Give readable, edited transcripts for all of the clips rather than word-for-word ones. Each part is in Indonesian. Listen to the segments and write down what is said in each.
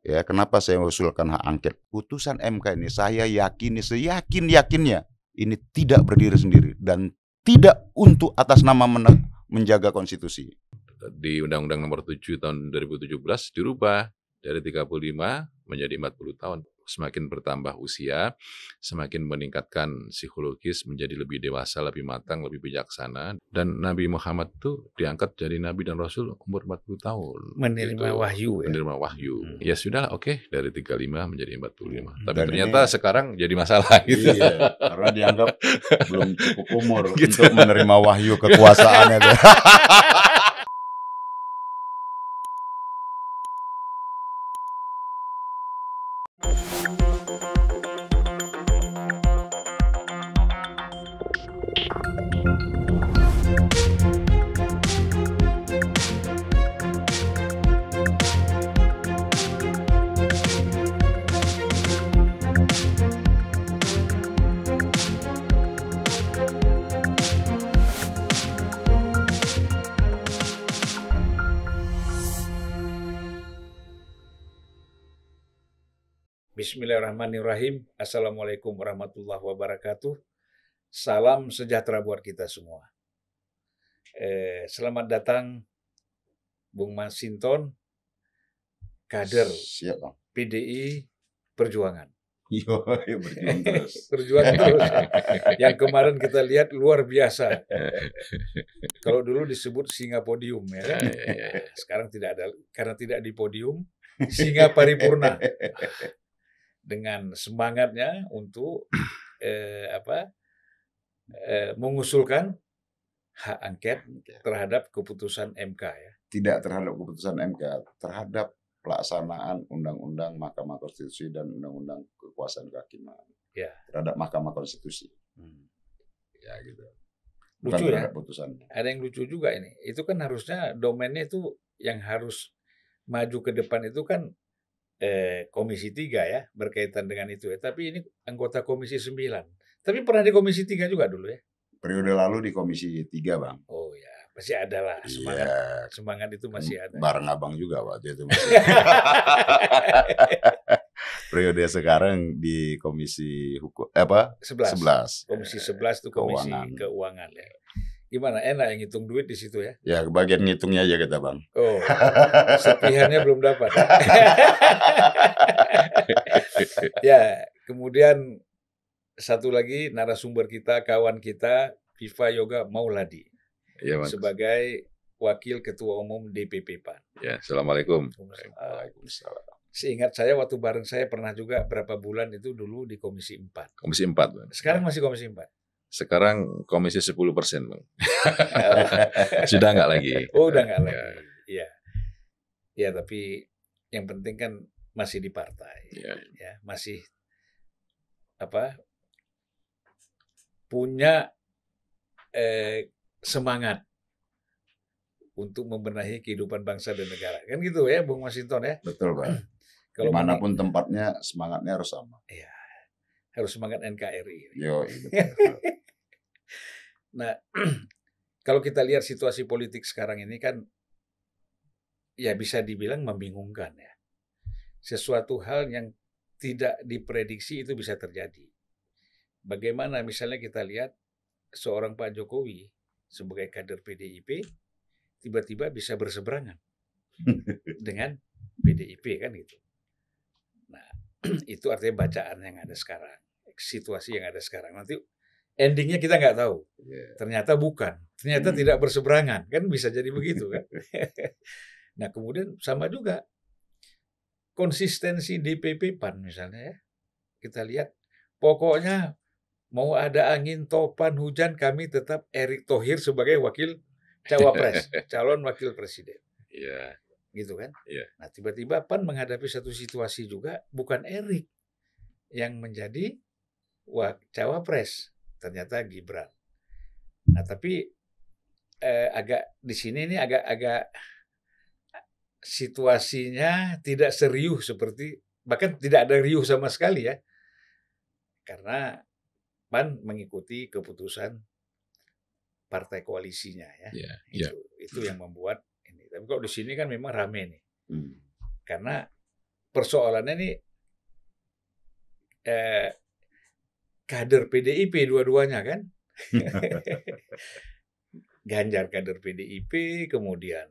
Ya, kenapa saya mengusulkan hak angket? Putusan MK ini saya yakini seyakin-yakinnya ini tidak berdiri sendiri dan tidak untuk atas nama menjaga konstitusi. Di Undang-Undang Nomor 7 Tahun 2017 dirubah dari 35 menjadi 40 tahun. Semakin bertambah usia, semakin meningkatkan psikologis, menjadi lebih dewasa, lebih matang, lebih bijaksana. Dan Nabi Muhammad itu diangkat jadi Nabi dan Rasul umur 40 tahun. Menerima gitu. wahyu ya? Menerima wahyu. Ya sudah, oke, dari 35 menjadi 45. Tapi Dan ternyata ini, sekarang jadi masalah gitu. Iya, karena dianggap belum cukup umur gitu. Untuk menerima wahyu kekuasaannya. Bismillahirrahmanirrahim. Assalamualaikum warahmatullahi wabarakatuh. Salam sejahtera buat kita semua. Selamat datang Bung Masinton, kader Siap, Bang. PDI Perjuangan. Yo, berjuang terus. Berjuang terus. Yang kemarin kita lihat luar biasa. Kalau dulu disebut singa podium ya kan? Sekarang tidak ada, karena tidak di podium, singa paripurna. Dengan semangatnya untuk mengusulkan hak angket terhadap keputusan MK ya. Tidak terhadap keputusan MK, terhadap pelaksanaan Undang-Undang Mahkamah Konstitusi dan Undang-Undang Kekuasaan Kehakiman. Ya. Terhadap Mahkamah Konstitusi. Ya gitu. Bukan Lucu terhadap ya. putusannya. Ada yang lucu juga ini. Itu kan harusnya domainnya itu yang harus maju ke depan itu kan Komisi 3 ya, berkaitan dengan itu ya. Tapi ini anggota Komisi 9. Tapi pernah di Komisi 3 juga dulu ya? Periode lalu di Komisi 3, Bang. Oh ya, masih ada lah semangat. Iya. Semangat itu masih ada. Bareng abang juga waktu itu. Periode sekarang di Komisi Hukum 11. Komisi 11 itu Komisi Keuangan ya. Gimana, enak yang ngitung duit di situ ya? Ya, bagian ngitungnya aja kita, Bang. Oh, serpihannya belum dapat. Ya, kemudian satu lagi narasumber kita, kawan kita, Viva Yoga Mauladi, Ya, sebagai Wakil Ketua Umum DPP PAN. Ya, Assalamualaikum. Waalaikumsalam. Seingat saya waktu bareng saya pernah juga berapa bulan itu dulu di Komisi 4. Komisi 4. Sekarang masih Komisi 4? Sekarang komisi 10%, Bang. Sudah nggak lagi. Oh, udah nggak lagi. Iya. Ya, tapi yang penting kan masih di partai. Ya, masih punya semangat untuk membenahi kehidupan bangsa dan negara. Kan gitu ya, Bung Masinton ya? Betul, Bang. Kalau dimanapun tempatnya, semangatnya harus sama. Iya. Harus semangat NKRI. Yo, Nah, kalau kita lihat situasi politik sekarang ini kan, ya bisa dibilang membingungkan ya. Sesuatu hal yang tidak diprediksi itu bisa terjadi. Bagaimana misalnya kita lihat seorang Pak Jokowi sebagai kader PDIP tiba-tiba bisa berseberangan dengan PDIP kan gitu. Nah, itu artinya bacaan yang ada sekarang, situasi yang ada sekarang. Nanti endingnya kita nggak tahu. Ternyata bukan. Ternyata tidak berseberangan. Kan bisa jadi begitu kan. Nah kemudian sama juga konsistensi DPP PAN misalnya ya. Kita lihat pokoknya mau ada angin, topan, hujan kami tetap Erick Thohir sebagai wakil cawapres, calon wakil presiden. Iya. Gitu kan. Iya. Nah tiba-tiba PAN menghadapi satu situasi juga bukan Erick yang menjadi cawapres. Ternyata Gibran. Nah, tapi agak di sini ini agak situasinya tidak serius seperti, bahkan tidak ada riuh sama sekali ya. Karena PAN mengikuti keputusan partai koalisinya ya. Itu yang membuat ini. Tapi kalau di sini kan memang rame nih. Karena persoalannya ini kader PDIP dua-duanya kan. Ganjar kader PDIP, kemudian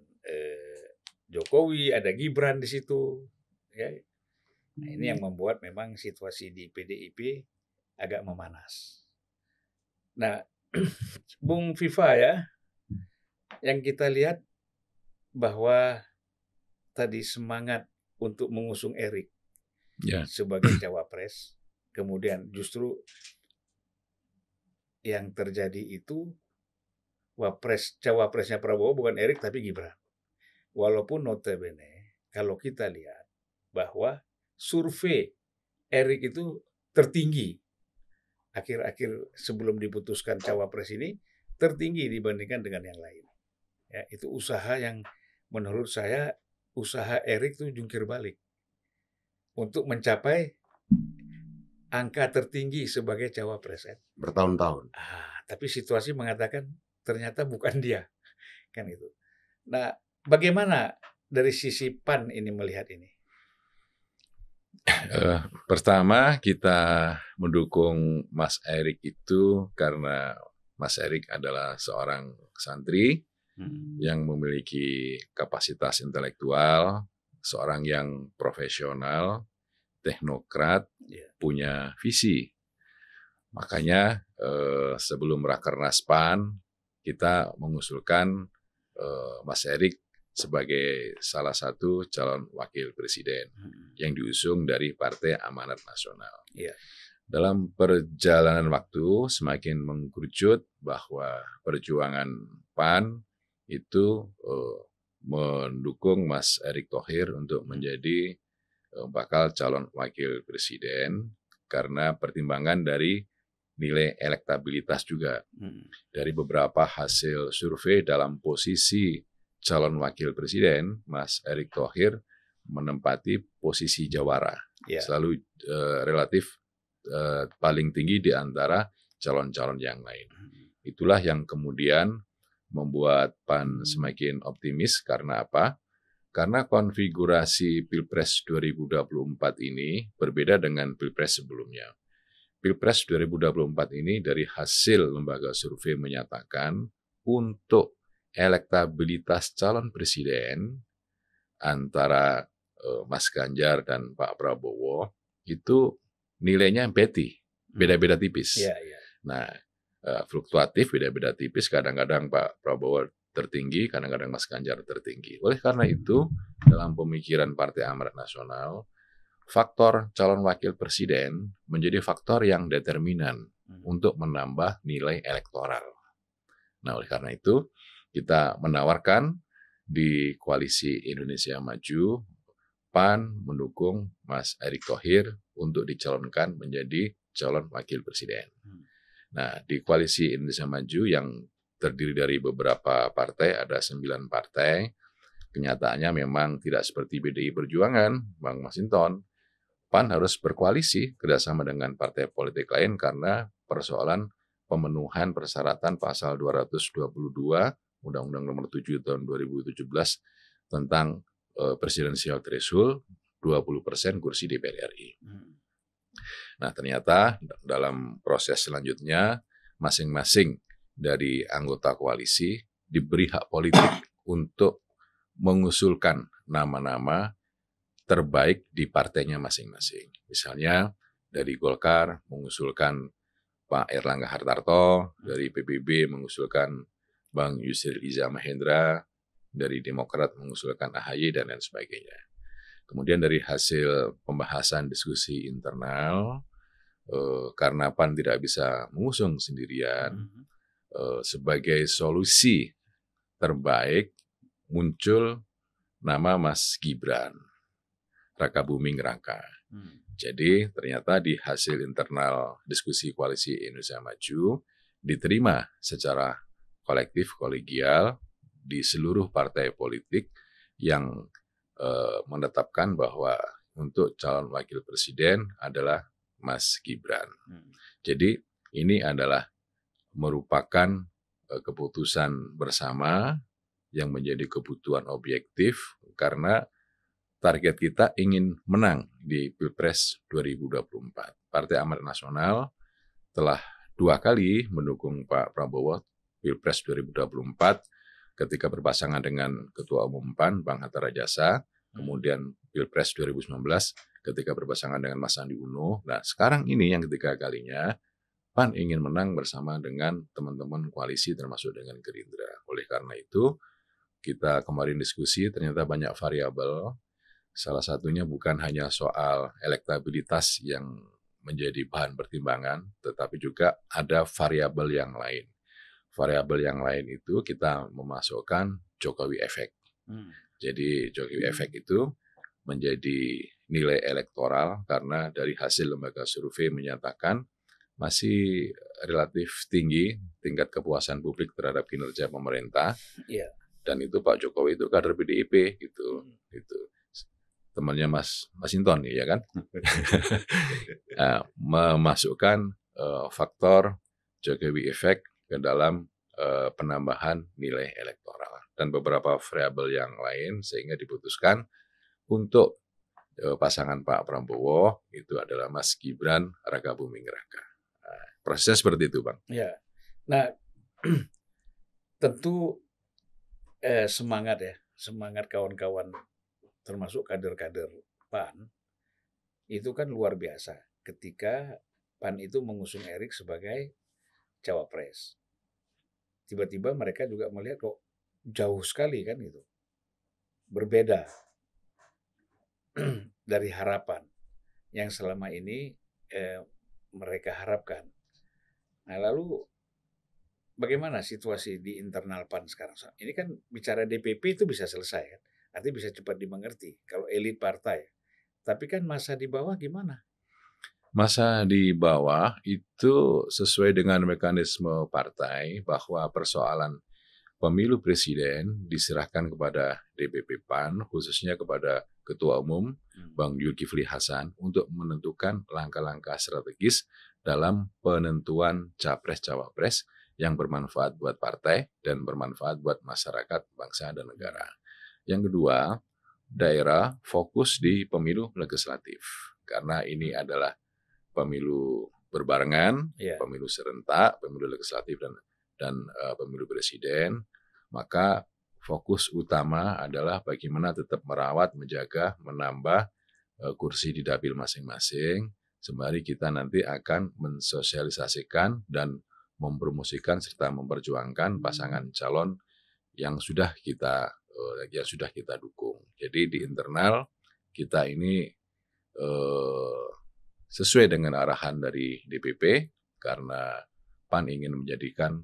Jokowi, ada Gibran di situ. Ya. Nah, ini yang membuat memang situasi di PDIP agak memanas. Nah, Bung Viva ya, yang kita lihat bahwa tadi semangat untuk mengusung Erik sebagai cawapres, kemudian justru yang terjadi itu cawapresnya Prabowo bukan Erik tapi Gibran. Walaupun notabene kalau kita lihat bahwa survei Erik itu tertinggi akhir-akhir sebelum diputuskan cawapres ini, tertinggi dibandingkan dengan yang lain. Ya, itu usaha yang menurut saya usaha Erik itu jungkir balik untuk mencapai angka tertinggi sebagai cawapres. Bertahun-tahun. Tapi situasi mengatakan ternyata bukan dia, kan itu. Nah, bagaimana dari sisi PAN ini melihat ini? Pertama, kita mendukung Mas Erik itu karena Mas Erik adalah seorang santri yang memiliki kapasitas intelektual, seorang yang profesional, teknokrat, punya visi. Makanya sebelum Rakernas PAN, kita mengusulkan Mas Erik sebagai salah satu calon wakil presiden yang diusung dari Partai Amanat Nasional. Dalam perjalanan waktu semakin mengkerucut bahwa perjuangan PAN itu mendukung Mas Erik Thohir untuk menjadi bakal calon wakil presiden karena pertimbangan dari nilai elektabilitas juga. Dari beberapa hasil survei dalam posisi calon wakil presiden, Mas Erik Thohir menempati posisi jawara, selalu relatif paling tinggi di antara calon-calon yang lain. Itulah yang kemudian membuat PAN semakin optimis. Karena apa? Karena konfigurasi Pilpres 2024 ini berbeda dengan Pilpres sebelumnya. Pilpres 2024 ini dari hasil lembaga survei menyatakan untuk elektabilitas calon presiden antara Mas Ganjar dan Pak Prabowo itu nilainya beda-beda tipis. Nah, fluktuatif, beda-beda tipis. Kadang-kadang Pak Prabowo tertinggi, kadang-kadang Mas Ganjar tertinggi. Oleh karena itu, dalam pemikiran Partai Amanat Nasional, faktor calon wakil presiden menjadi faktor yang determinan untuk menambah nilai elektoral. Nah, oleh karena itu, kita menawarkan di Koalisi Indonesia Maju, PAN mendukung Mas Erik Thohir untuk dicalonkan menjadi calon wakil presiden. Nah, di Koalisi Indonesia Maju yang terdiri dari beberapa partai, ada 9 partai, kenyataannya memang tidak seperti PDI Perjuangan, Bang Masinton. PAN harus berkoalisi kerjasama dengan partai politik lain karena persoalan pemenuhan persyaratan pasal 222 Undang-Undang Nomor 7 Tahun 2017 tentang presidensial threshold 20% kursi DPR RI. Nah, ternyata dalam proses selanjutnya masing-masing dari anggota koalisi diberi hak politik untuk mengusulkan nama-nama terbaik di partainya masing-masing. Misalnya dari Golkar mengusulkan Pak Erlangga Hartarto, dari PBB mengusulkan Bang Yusril Iza Mahendra, dari Demokrat mengusulkan AHY, dan lain sebagainya. Kemudian dari hasil pembahasan diskusi internal, karena PAN tidak bisa mengusung sendirian, sebagai solusi terbaik muncul nama Mas Gibran, Rakabuming Raka. Jadi ternyata di hasil internal diskusi Koalisi Indonesia Maju diterima secara kolektif, kolegial di seluruh partai politik yang menetapkan bahwa untuk calon wakil presiden adalah Mas Gibran. Jadi ini adalah merupakan keputusan bersama yang menjadi kebutuhan objektif karena target kita ingin menang di Pilpres 2024. Partai Amanat Nasional telah 2 kali mendukung Pak Prabowo Pilpres 2024 ketika berpasangan dengan Ketua Umum PAN, Bang Hatta Rajasa, kemudian Pilpres 2019 ketika berpasangan dengan Mas Sandi Uno. Nah, sekarang ini yang ketiga kalinya PAN ingin menang bersama dengan teman-teman koalisi termasuk dengan Gerindra. Oleh karena itu, kita kemarin diskusi ternyata banyak variabel. Salah satunya bukan hanya soal elektabilitas yang menjadi bahan pertimbangan, tetapi juga ada variabel yang lain. Variabel yang lain itu kita memasukkan Jokowi efek. Jadi Jokowi efek itu menjadi nilai elektoral karena dari hasil lembaga survei menyatakan masih relatif tinggi tingkat kepuasan publik terhadap kinerja pemerintah. Iya. Dan itu Pak Jokowi itu kader PDIP gitu. Itu temannya Mas Hinton ya kan. Memasukkan faktor Jokowi efek ke dalam penambahan nilai elektoral dan beberapa variabel yang lain sehingga diputuskan untuk pasangan Pak Prabowo itu adalah Mas Gibran Rakabuming Raka. Prosesnya seperti itu, Bang. Ya. Nah, tentu semangat kawan-kawan termasuk kader-kader PAN itu kan luar biasa ketika PAN itu mengusung Erik sebagai cawapres. Tiba-tiba mereka juga melihat kok jauh sekali kan itu. Berbeda dari harapan yang selama ini mereka harapkan. Nah, lalu bagaimana situasi di internal PAN sekarang? Ini kan bicara DPP itu bisa selesai kan? Artinya bisa cepat dimengerti kalau elit partai. Tapi kan masa di bawah gimana? Masa di bawah itu sesuai dengan mekanisme partai bahwa persoalan pemilu presiden diserahkan kepada DPP PAN, khususnya kepada Ketua Umum Bang Zulkifli Hasan untuk menentukan langkah-langkah strategis dalam penentuan capres-cawapres yang bermanfaat buat partai dan bermanfaat buat masyarakat, bangsa, dan negara. Yang kedua, daerah fokus di pemilu legislatif. Karena ini adalah pemilu berbarengan, pemilu serentak, pemilu legislatif, dan pemilu presiden. Maka fokus utama adalah bagaimana tetap merawat, menjaga, menambah kursi di dapil masing-masing. Sembari kita nanti akan mensosialisasikan dan mempromosikan serta memperjuangkan pasangan calon yang sudah kita dukung. Jadi di internal kita ini sesuai dengan arahan dari DPP karena PAN ingin menjadikan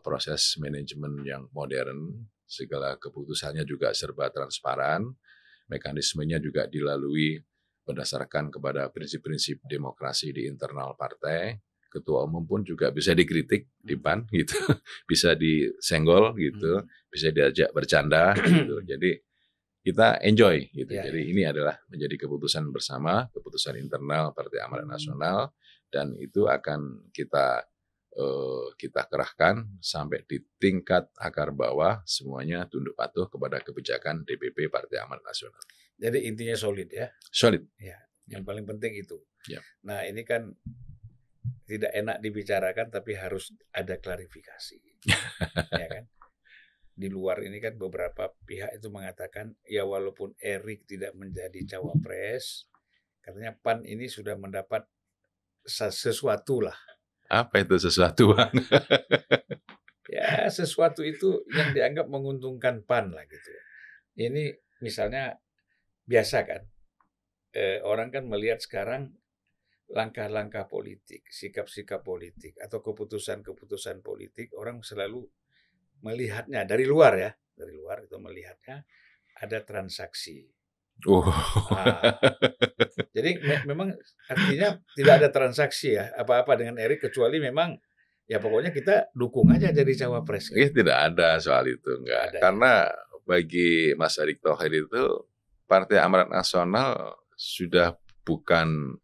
proses manajemen yang modern, segala keputusannya juga serba transparan, mekanismenya juga dilalui berdasarkan kepada prinsip-prinsip demokrasi di internal partai. Ketua umum pun juga bisa dikritik di PAN gitu, bisa disenggol gitu, bisa diajak bercanda gitu. Jadi kita enjoy gitu. Jadi ini adalah menjadi keputusan bersama, keputusan internal Partai Amanat Nasional, dan itu akan kita kerahkan sampai di tingkat akar bawah semuanya tunduk patuh kepada kebijakan DPP Partai Amanat Nasional. Jadi intinya solid ya. Solid. Ya, yang paling penting itu. Ya. Nah, ini kan tidak enak dibicarakan tapi harus ada klarifikasi. Ya kan? Di luar ini kan beberapa pihak itu mengatakan ya walaupun Erik tidak menjadi cawapres, katanya PAN ini sudah mendapat sesuatu lah. Apa itu sesuatu, Bang? Ya sesuatu itu yang dianggap menguntungkan PAN lah gitu. Ini misalnya biasa kan, orang kan melihat sekarang langkah-langkah politik, sikap-sikap politik atau keputusan-keputusan politik, orang selalu melihatnya dari luar ya, dari luar itu melihatnya ada transaksi. Jadi memang artinya tidak ada transaksi ya apa-apa dengan Erik kecuali memang ya pokoknya kita dukung aja jadi cawapres. Tidak ada soal itu, enggak. Ada. Karena bagi Mas Erick Thohir itu Partai Amanat Nasional sudah bukan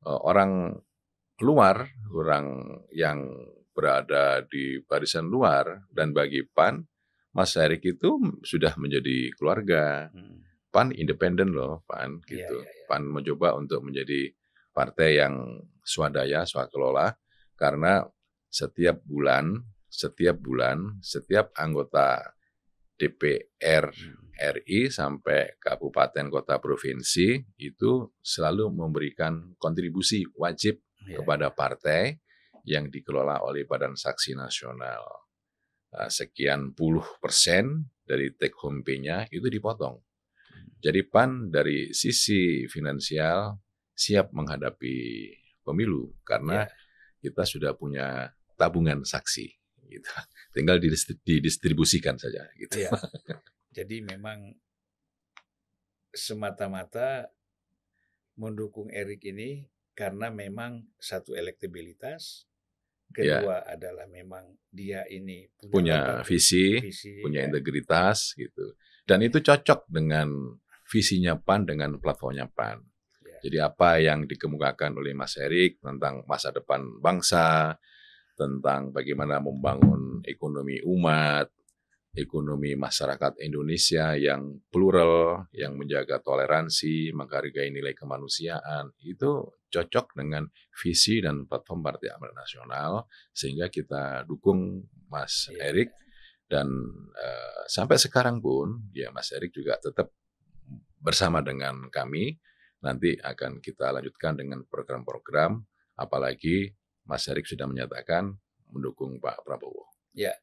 orang luar, orang yang berada di barisan luar, dan bagi PAN, Mas Erick itu sudah menjadi keluarga. PAN independen loh, PAN Iya, gitu. iya, iya. PAN mencoba untuk menjadi partai yang swadaya, swakelola, karena setiap bulan, setiap anggota DPR RI sampai kabupaten, kota, provinsi itu selalu memberikan kontribusi wajib Iya, kepada partai yang dikelola oleh Badan Saksi Nasional. Sekian puluh persen dari take home pay-nya itu dipotong. Jadi PAN dari sisi finansial siap menghadapi pemilu karena iya. kita sudah punya tabungan saksi. Gitu. Tinggal didistribusikan saja. Gitu. Iya. Jadi memang semata-mata mendukung Erik ini karena memang satu elektabilitas, kedua adalah memang dia ini punya visi, punya ya. integritas gitu. Dan itu cocok dengan visinya PAN dengan platformnya PAN. Ya. Jadi apa yang dikemukakan oleh Mas Erik tentang masa depan bangsa, tentang bagaimana membangun ekonomi umat, ekonomi masyarakat Indonesia yang plural, yang menjaga toleransi, menghargai nilai kemanusiaan, itu cocok dengan visi dan platform Partai Amanat Nasional, sehingga kita dukung Mas Erik, dan sampai sekarang pun, ya Mas Erik juga tetap bersama dengan kami, nanti akan kita lanjutkan dengan program-program, apalagi Mas Erik sudah menyatakan mendukung Pak Prabowo. Ya,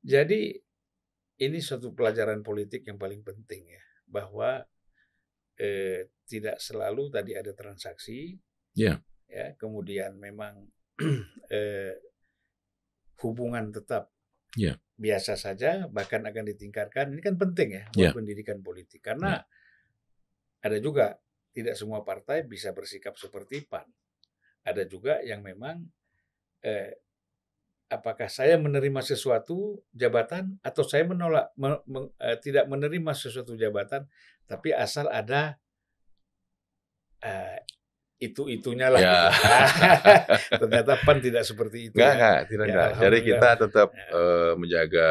jadi ini suatu pelajaran politik yang paling penting ya, bahwa tidak selalu tadi ada transaksi, ya, kemudian memang hubungan tetap biasa saja, bahkan akan ditingkatkan. Ini kan penting ya buat pendidikan politik, karena ada juga tidak semua partai bisa bersikap seperti PAN. Ada juga yang memang apakah saya menerima sesuatu jabatan atau saya menolak tidak menerima sesuatu jabatan, tapi asal ada itunya lah. Ya. Gitu. Ternyata PAN tidak seperti itu. Tidak. Jadi kita tetap Ya. menjaga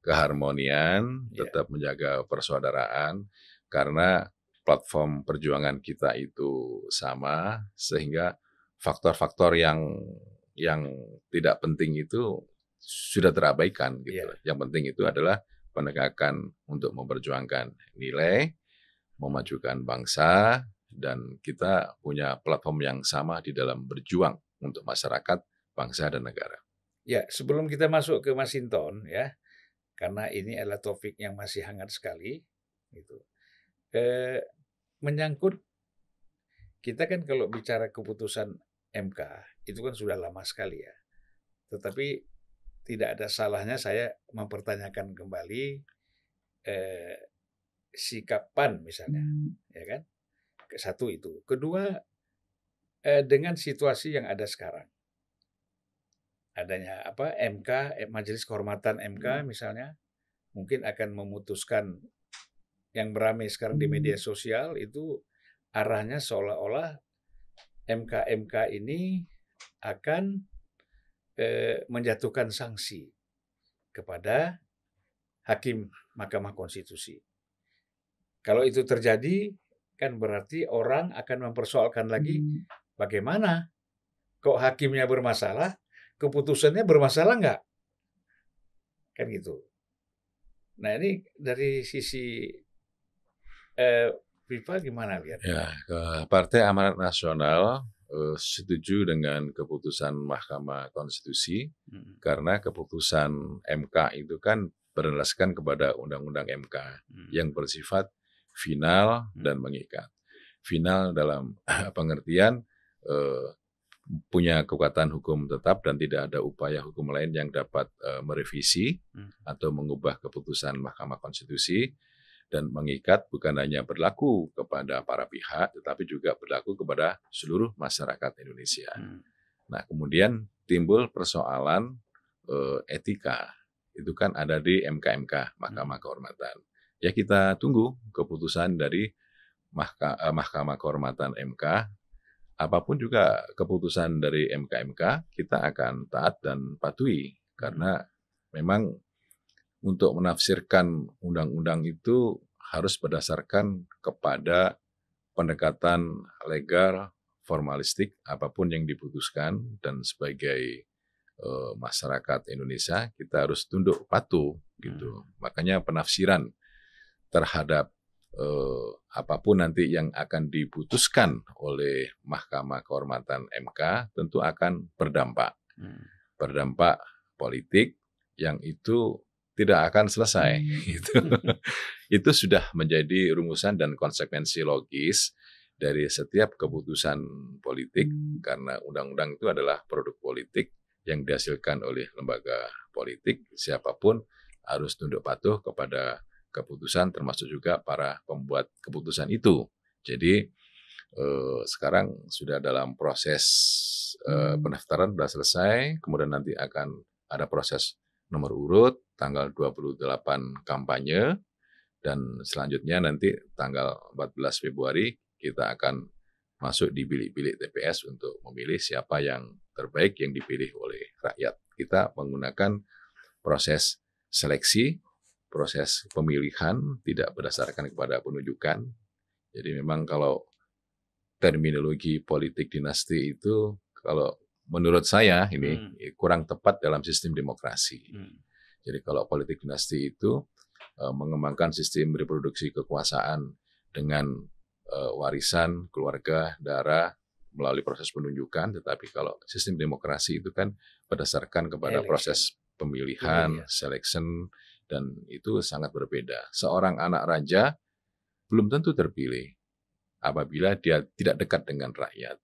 keharmonian, tetap menjaga persaudaraan, karena platform perjuangan kita itu sama, sehingga faktor-faktor yang tidak penting itu sudah terabaikan gitu. Yang penting itu adalah penegakan untuk memperjuangkan nilai, memajukan bangsa, dan kita punya platform yang sama di dalam berjuang untuk masyarakat, bangsa, dan negara. Ya, sebelum kita masuk ke Mas Hinton ya, karena ini adalah topik yang masih hangat sekali, gitu. Menyangkut kita kan kalau bicara keputusan MK itu kan sudah lama sekali ya. Tetapi tidak ada salahnya saya mempertanyakan kembali sikap PAN misalnya, ya kan? Satu itu. Kedua, dengan situasi yang ada sekarang, adanya MK, Majelis Kehormatan MK misalnya, mungkin akan memutuskan yang beramai sekarang di media sosial itu arahnya seolah-olah MK ini akan menjatuhkan sanksi kepada hakim Mahkamah Konstitusi. Kalau itu terjadi, kan berarti orang akan mempersoalkan lagi bagaimana kok hakimnya bermasalah, keputusannya bermasalah nggak? Kan gitu. Nah ini dari sisi Viva gimana lihat? Ya, Partai Amanat Nasional setuju dengan keputusan Mahkamah Konstitusi, karena keputusan MK itu kan berlandaskan kepada Undang-Undang MK yang bersifat final dan mengikat. Final dalam pengertian punya kekuatan hukum tetap dan tidak ada upaya hukum lain yang dapat merevisi atau mengubah keputusan Mahkamah Konstitusi. Dan mengikat bukan hanya berlaku kepada para pihak, tetapi juga berlaku kepada seluruh masyarakat Indonesia. Nah, kemudian timbul persoalan etika. Itu kan ada di MK-MK, Mahkamah Kehormatan. Ya kita tunggu keputusan dari Mahkamah Kehormatan MK. Apapun juga keputusan dari MK-MK, kita akan taat dan patuhi. Karena memang untuk menafsirkan undang-undang itu harus berdasarkan kepada pendekatan legal, formalistik, apapun yang diputuskan, dan sebagai masyarakat Indonesia kita harus tunduk patuh gitu. Makanya penafsiran terhadap apapun nanti yang akan diputuskan oleh Mahkamah Kehormatan MK tentu akan berdampak politik yang itu tidak akan selesai. Gitu. Itu sudah menjadi rumusan dan konsekuensi logis dari setiap keputusan politik, karena undang-undang itu adalah produk politik yang dihasilkan oleh lembaga politik. Siapapun harus tunduk patuh kepada keputusan, termasuk juga para pembuat keputusan itu. Jadi sekarang sudah dalam proses pendaftaran sudah selesai, kemudian nanti akan ada proses nomor urut, tanggal 28 kampanye, dan selanjutnya nanti tanggal 14 Februari kita akan masuk di bilik-bilik TPS untuk memilih siapa yang terbaik yang dipilih oleh rakyat. Kita menggunakan proses seleksi, proses pemilihan, tidak berdasarkan kepada penunjukan. Jadi memang kalau terminologi politik dinasti itu, kalau menurut saya ini kurang tepat dalam sistem demokrasi. Jadi kalau politik dinasti itu mengembangkan sistem reproduksi kekuasaan dengan warisan, keluarga, darah, melalui proses penunjukan. Tetapi kalau sistem demokrasi itu kan berdasarkan kepada proses pemilihan, selection, dan itu sangat berbeda. Seorang anak raja belum tentu terpilih apabila dia tidak dekat dengan rakyat.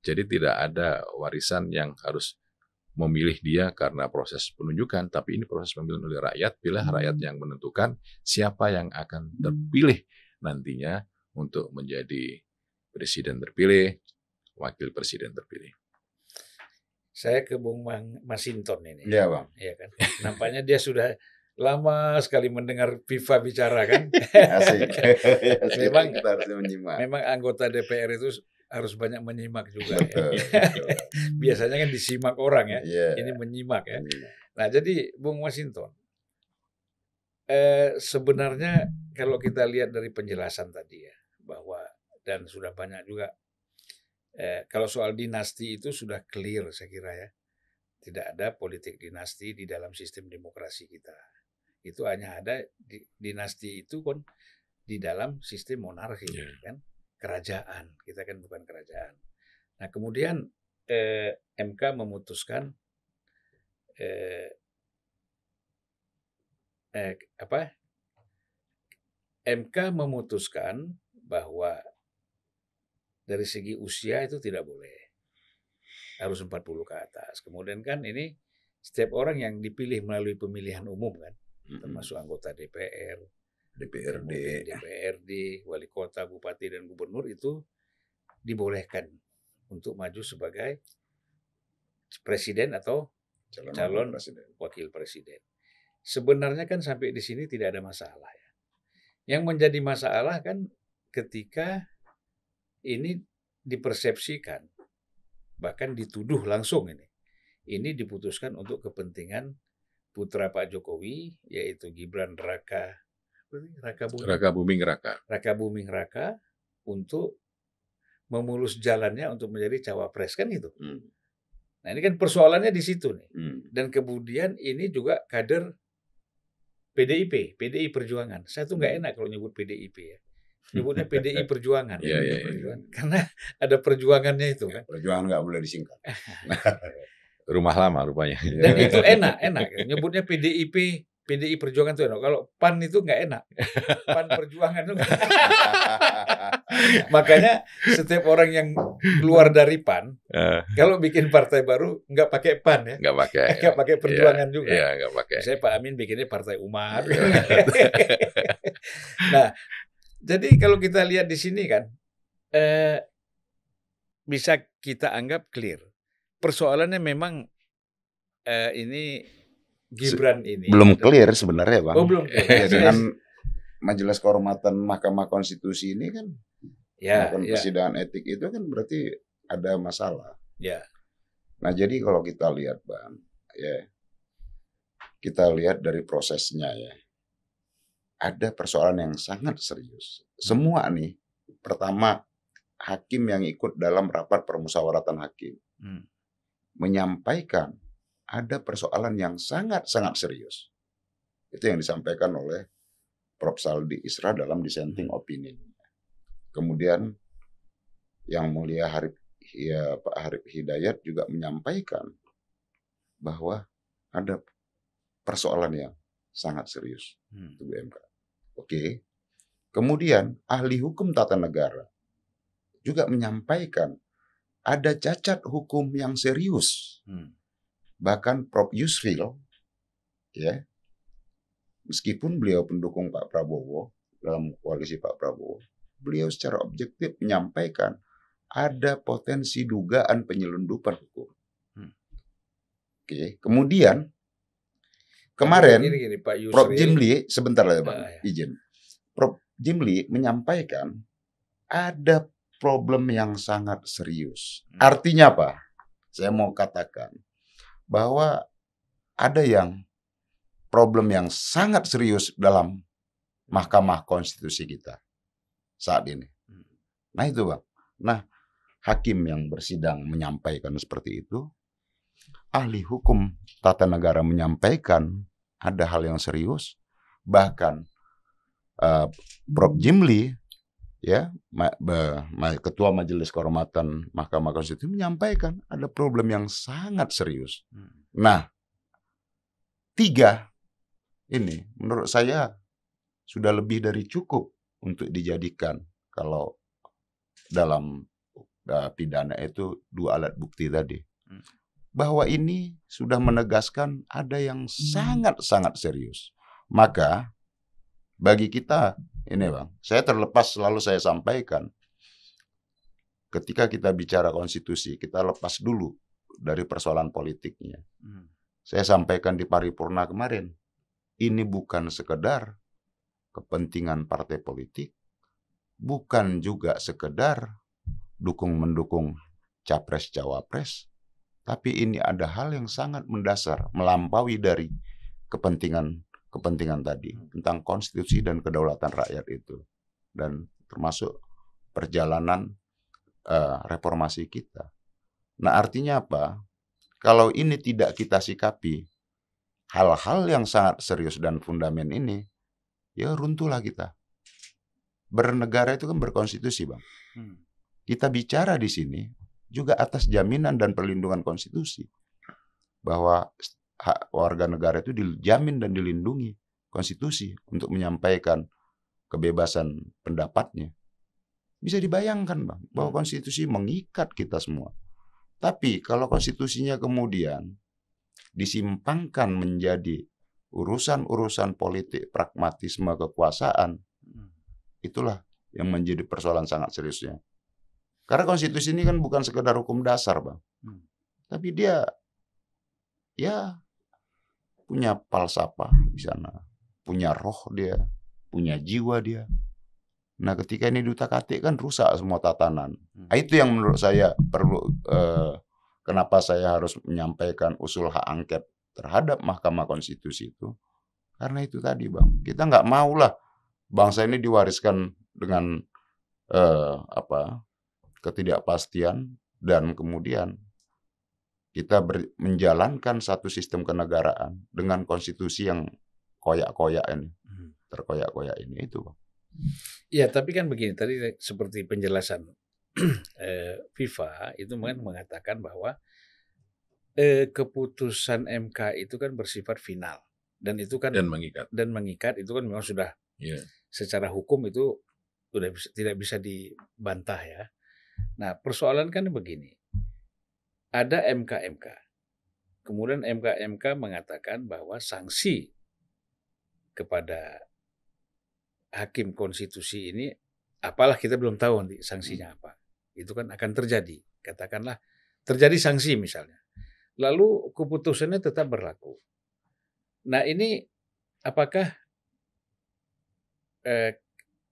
Jadi tidak ada warisan yang harus memilih dia karena proses penunjukan, tapi ini proses pemilihan oleh rakyat, bila rakyat yang menentukan siapa yang akan terpilih nantinya untuk menjadi presiden terpilih, wakil presiden terpilih. Saya ke Bung Masinton ini. Iya, Bang. Iya kan. Nampaknya dia sudah lama sekali mendengar FIFA bicara kan. Asik. Memang kita harus menyimak. Memang anggota DPR itu harus banyak menyimak juga. Betul, Ya. betul. Biasanya kan disimak orang ya. Yeah. Ini menyimak ya. Menyimak. Nah, jadi Bung Masinton, sebenarnya kalau kita lihat dari penjelasan tadi ya, bahwa dan sudah banyak juga kalau soal dinasti itu sudah clear saya kira ya. Tidak ada politik dinasti di dalam sistem demokrasi kita. Itu hanya ada dinasti itu kan di dalam sistem monarki kan, kerajaan. Kita kan bukan kerajaan. Nah, kemudian MK memutuskan MK memutuskan bahwa dari segi usia itu tidak boleh. Harus 40 ke atas. Kemudian kan ini setiap orang yang dipilih melalui pemilihan umum kan, termasuk anggota DPR, DPRD, wali kota, bupati, dan gubernur itu dibolehkan untuk maju sebagai presiden atau calon wakil presiden. Sebenarnya kan sampai di sini tidak ada masalah ya. Yang menjadi masalah kan ketika ini dipersepsikan, bahkan dituduh langsung ini diputuskan untuk kepentingan putra Pak Jokowi, yaitu Gibran Raka Buming Raka untuk memulus jalannya untuk menjadi cawapres kan itu. Nah, ini kan persoalannya di situ nih. Dan kemudian ini juga kader PDI Perjuangan. Saya tuh nggak enak kalau nyebut PDIP ya. Nyebutnya PDI Perjuangan. Karena ada perjuangannya itu kan. Perjuangan nggak boleh disingkat. Rumah lama rupanya. Dan itu enak. Nyebutnya PDI Perjuangan itu enak. Kalau PAN itu nggak enak. PAN Perjuangan itu nggak enak. Makanya setiap orang yang keluar dari PAN, kalau bikin partai baru nggak pakai PAN ya. Nggak pakai Perjuangan juga. Iya, nggak pakai. Saya Pak Amin bikinnya Partai Umat. Nah, jadi kalau kita lihat di sini kan, bisa kita anggap clear. Persoalannya memang ini Gibran ini belum clear sebenarnya, Bang. Oh, belum clear. Dengan Majelis Kehormatan Mahkamah Konstitusi ini kan, melakukan persidangan etik itu kan berarti ada masalah. Ya. Nah, jadi kalau kita lihat, Bang, ya, kita lihat dari prosesnya ya. ada persoalan yang sangat serius. Semua nih, pertama hakim yang ikut dalam rapat permusyawaratan hakim menyampaikan ada persoalan yang sangat-sangat serius. Itu yang disampaikan oleh Prof. Saldi Isra dalam dissenting opinion. Kemudian Yang Mulia Pak Harip Hidayat juga menyampaikan bahwa ada persoalan yang sangat serius di BMK. Oke. Kemudian ahli hukum tata negara juga menyampaikan ada cacat hukum yang serius. Bahkan Prof. Yusril, ya, meskipun beliau pendukung Pak Prabowo dalam koalisi Pak Prabowo, beliau secara objektif menyampaikan ada potensi dugaan penyelundupan hukum. Oke, kemudian kemarin Gini, Pak Yusril, Prof. Jimli, sebentar ya Bang, izin. Prof. Jimli menyampaikan ada problem yang sangat serius. Artinya apa? Saya mau katakan bahwa ada yang problem yang sangat serius dalam Mahkamah Konstitusi kita saat ini. Nah itu Bang. Nah, hakim yang bersidang menyampaikan seperti itu, ahli hukum tata negara menyampaikan ada hal yang serius, bahkan Prof. Jimli, ya, Ketua Majelis Kehormatan Mahkamah Konstitusi menyampaikan ada problem yang sangat serius. Nah, 3 ini menurut saya sudah lebih dari cukup untuk dijadikan kalau dalam pidana itu 2 alat bukti tadi. Bahwa ini sudah menegaskan ada yang sangat-sangat serius. Maka bagi kita ini Bang, saya terlepas selalu saya sampaikan ketika kita bicara konstitusi, kita lepas dulu dari persoalan politiknya. Saya sampaikan di paripurna kemarin, ini bukan sekedar kepentingan partai politik, bukan juga sekedar dukung-mendukung capres-cawapres, tapi ini ada hal yang sangat mendasar, melampaui dari kepentingan tadi, tentang konstitusi dan kedaulatan rakyat itu. Dan termasuk perjalanan reformasi kita. Nah artinya apa? Kalau ini tidak kita sikapi, hal-hal yang sangat serius dan fundament ini, ya runtuhlah kita. Bernegara itu kan berkonstitusi Bang. Kita bicara di sini juga atas jaminan dan perlindungan konstitusi. Bahwa hak warga negara itu dijamin dan dilindungi konstitusi untuk menyampaikan kebebasan pendapatnya. Bisa dibayangkan Bang, bahwa konstitusi mengikat kita semua. Tapi kalau konstitusinya kemudian disimpangkan menjadi urusan-urusan politik, pragmatisme, kekuasaan, itulah yang menjadi persoalan sangat seriusnya. Karena konstitusi ini kan bukan sekedar hukum dasar Bang. Tapi dia ya punya falsafah di sana, punya roh dia, punya jiwa dia. Nah ketika ini diutak-atik kan rusak semua tatanan. Itu yang menurut saya perlu, kenapa saya harus menyampaikan usul hak angket terhadap Mahkamah Konstitusi itu. Karena itu tadi Bang, kita nggak maulah bangsa ini diwariskan dengan ketidakpastian dan kemudian kita menjalankan satu sistem kenegaraan dengan konstitusi yang koyak-koyak ini, terkoyak-koyak ini itu Bang. Ya, tapi kan begini, tadi seperti penjelasan FIFA itu mengatakan bahwa keputusan MK itu kan bersifat final dan itu kan dan mengikat itu kan memang sudah secara hukum itu sudah tidak bisa dibantah ya. Nah, persoalan kan begini. Ada MK, kemudian MK mengatakan bahwa sanksi kepada hakim konstitusi ini, apalah kita belum tahu nanti sanksinya apa. Itu kan akan terjadi. Katakanlah terjadi sanksi misalnya. Lalu keputusannya tetap berlaku. Nah ini apakah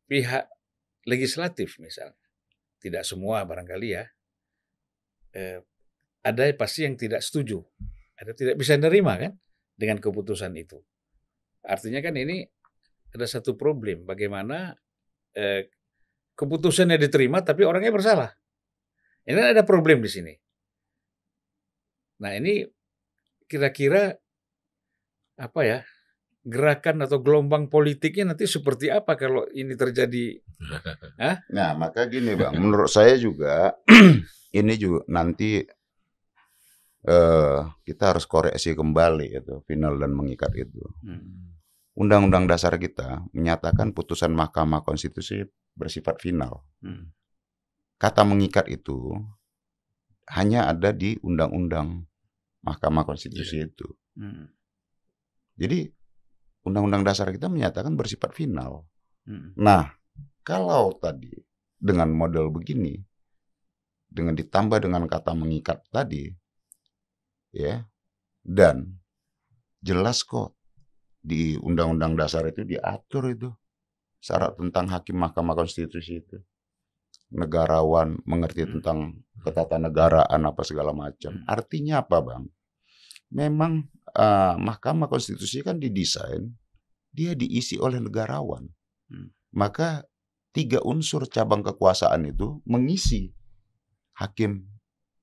pihak legislatif misalnya, tidak semua barangkali ya, ada pasti yang tidak setuju, ada tidak bisa menerima kan dengan keputusan itu. Artinya kan ini ada satu problem, bagaimana keputusannya diterima tapi orangnya bersalah. Ini kan ada problem di sini. Nah, ini kira-kira apa ya, gerakan atau gelombang politiknya nanti seperti apa kalau ini terjadi? Nah, maka gini Bang, menurut saya juga ini juga nanti kita harus koreksi kembali itu final dan mengikat itu. Undang-Undang Dasar kita menyatakan putusan Mahkamah Konstitusi bersifat final. Kata mengikat itu hanya ada di Undang-Undang Mahkamah Konstitusi itu. Jadi Undang-Undang Dasar kita menyatakan bersifat final. Nah, kalau tadi dengan model begini, dengan ditambah dengan kata mengikat tadi, ya, dan jelas kok di Undang-Undang Dasar itu diatur itu syarat tentang hakim Mahkamah Konstitusi itu negarawan, mengerti tentang ketatanegaraan apa segala macam. Artinya apa Bang? Memang Mahkamah Konstitusi kan didesain dia diisi oleh negarawan. Maka 3 unsur cabang kekuasaan itu mengisi hakim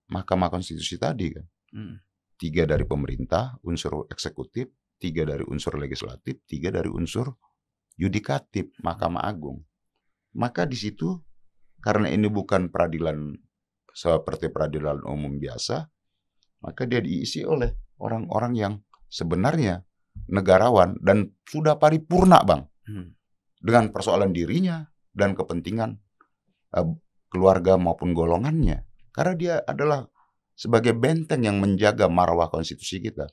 Mahkamah Konstitusi tadi kan. 3 dari pemerintah, unsur eksekutif, 3 dari unsur legislatif, 3 dari unsur yudikatif, Mahkamah Agung. Maka di situ karena ini bukan peradilan seperti peradilan umum biasa, maka dia diisi oleh orang-orang yang sebenarnya negarawan dan sudah paripurna Bang. Dengan persoalan dirinya dan kepentingan keluarga maupun golongannya. Karena dia adalah sebagai benteng yang menjaga marwah konstitusi kita.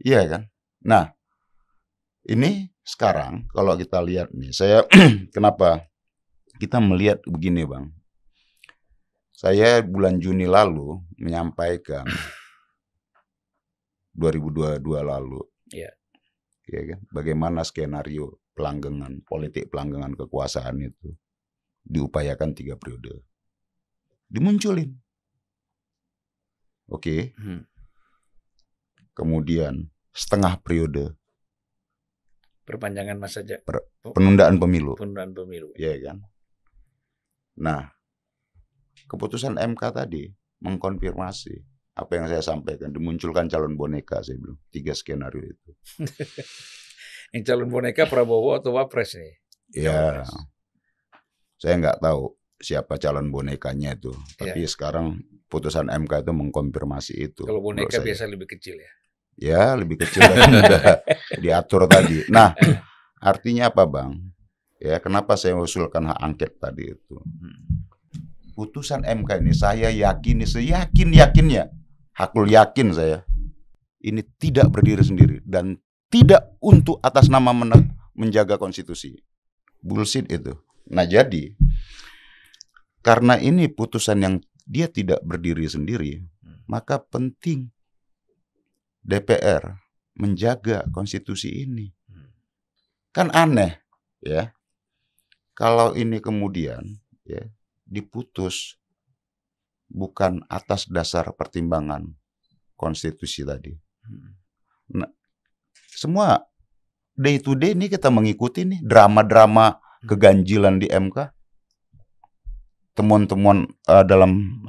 Iya kan? Nah, ini sekarang kalau kita lihat nih, saya kenapa kita melihat begini Bang. Saya bulan Juni lalu menyampaikan 2022 lalu. Ya kan? Bagaimana skenario pelanggengan, politik pelanggengan kekuasaan itu diupayakan 3 periode. Dimunculin. Oke. Kemudian setengah periode. Perpanjangan masa penundaan pemilu. Penundaan pemilu. Iya kan? Nah, keputusan MK tadi mengkonfirmasi apa yang saya sampaikan, dimunculkan calon boneka, saya bilang 3 skenario itu. Yang calon boneka Prabowo atau Wapres nih? Ya, saya nggak tahu siapa calon bonekanya itu. Tapi sekarang putusan MK itu mengkonfirmasi itu. Kalau boneka biasa lebih kecil ya? Ya, lebih kecil dan mudah diatur tadi. Nah, artinya apa Bang? Ya, kenapa saya usulkan hak angket tadi itu? Putusan MK ini saya yakini seyakin-yakinnya, hakul yakin saya, ini tidak berdiri sendiri dan tidak untuk atas nama menjaga konstitusi. Bullshit itu. Nah jadi, karena ini putusan yang dia tidak berdiri sendiri, maka penting DPR menjaga konstitusi ini. Kan aneh ya, kalau ini kemudian ya diputus bukan atas dasar pertimbangan konstitusi tadi. Nah, semua day to day ini kita mengikuti nih drama-drama keganjilan di MK. Temuan-temuan dalam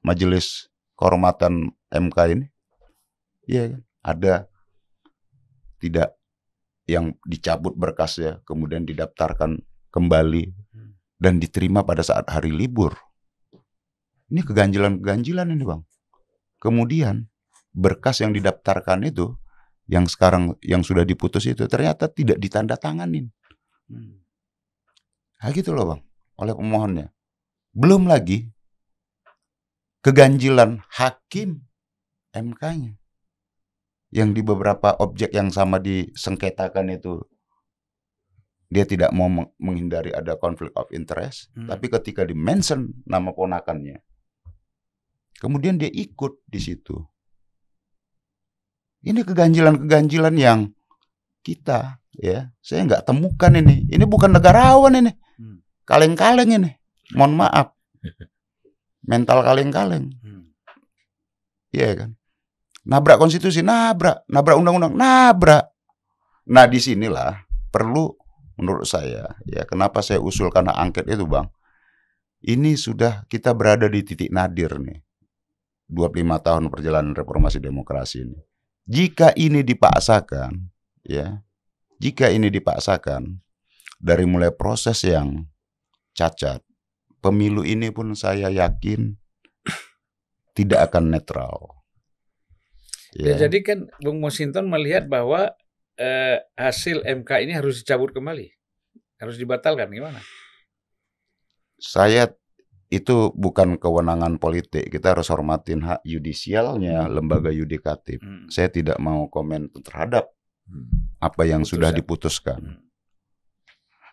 majelis kehormatan MK ini. Iya, ada tidak yang dicabut berkasnya kemudian didaftarkan kembali dan diterima pada saat hari libur. Ini keganjilan-keganjilan ini Bang. Kemudian berkas yang didaftarkan itu yang sekarang yang sudah diputus itu ternyata tidak ditandatanganin. Nah gitu loh Bang, oleh pemohonnya. Belum lagi keganjilan hakim MK-nya yang di beberapa objek yang sama disengketakan itu dia tidak mau menghindari ada konflik of interest, tapi ketika di-mention nama ponakannya, kemudian dia ikut di situ. Ini keganjilan-keganjilan yang kita, ya, saya nggak temukan ini. Ini bukan negarawan ini, kaleng-kaleng ini. Mohon maaf, mental kaleng-kaleng, iya kan? Nabrak konstitusi, nabrak undang-undang, nabrak. Nah disinilah perlu menurut saya, ya kenapa saya usulkan hak angket itu Bang, ini sudah kita berada di titik nadir nih, 25 tahun perjalanan reformasi demokrasi ini. Jika ini dipaksakan, ya, jika ini dipaksakan, dari mulai proses yang cacat, pemilu ini pun saya yakin tidak akan netral. Ya, jadi kan Bung Masinton melihat bahwa hasil MK ini harus dicabut kembali, harus dibatalkan, gimana? Saya itu bukan kewenangan politik, kita harus hormatin hak yudisialnya lembaga yudikatif. Saya tidak mau komen terhadap apa yang sudah diputuskan.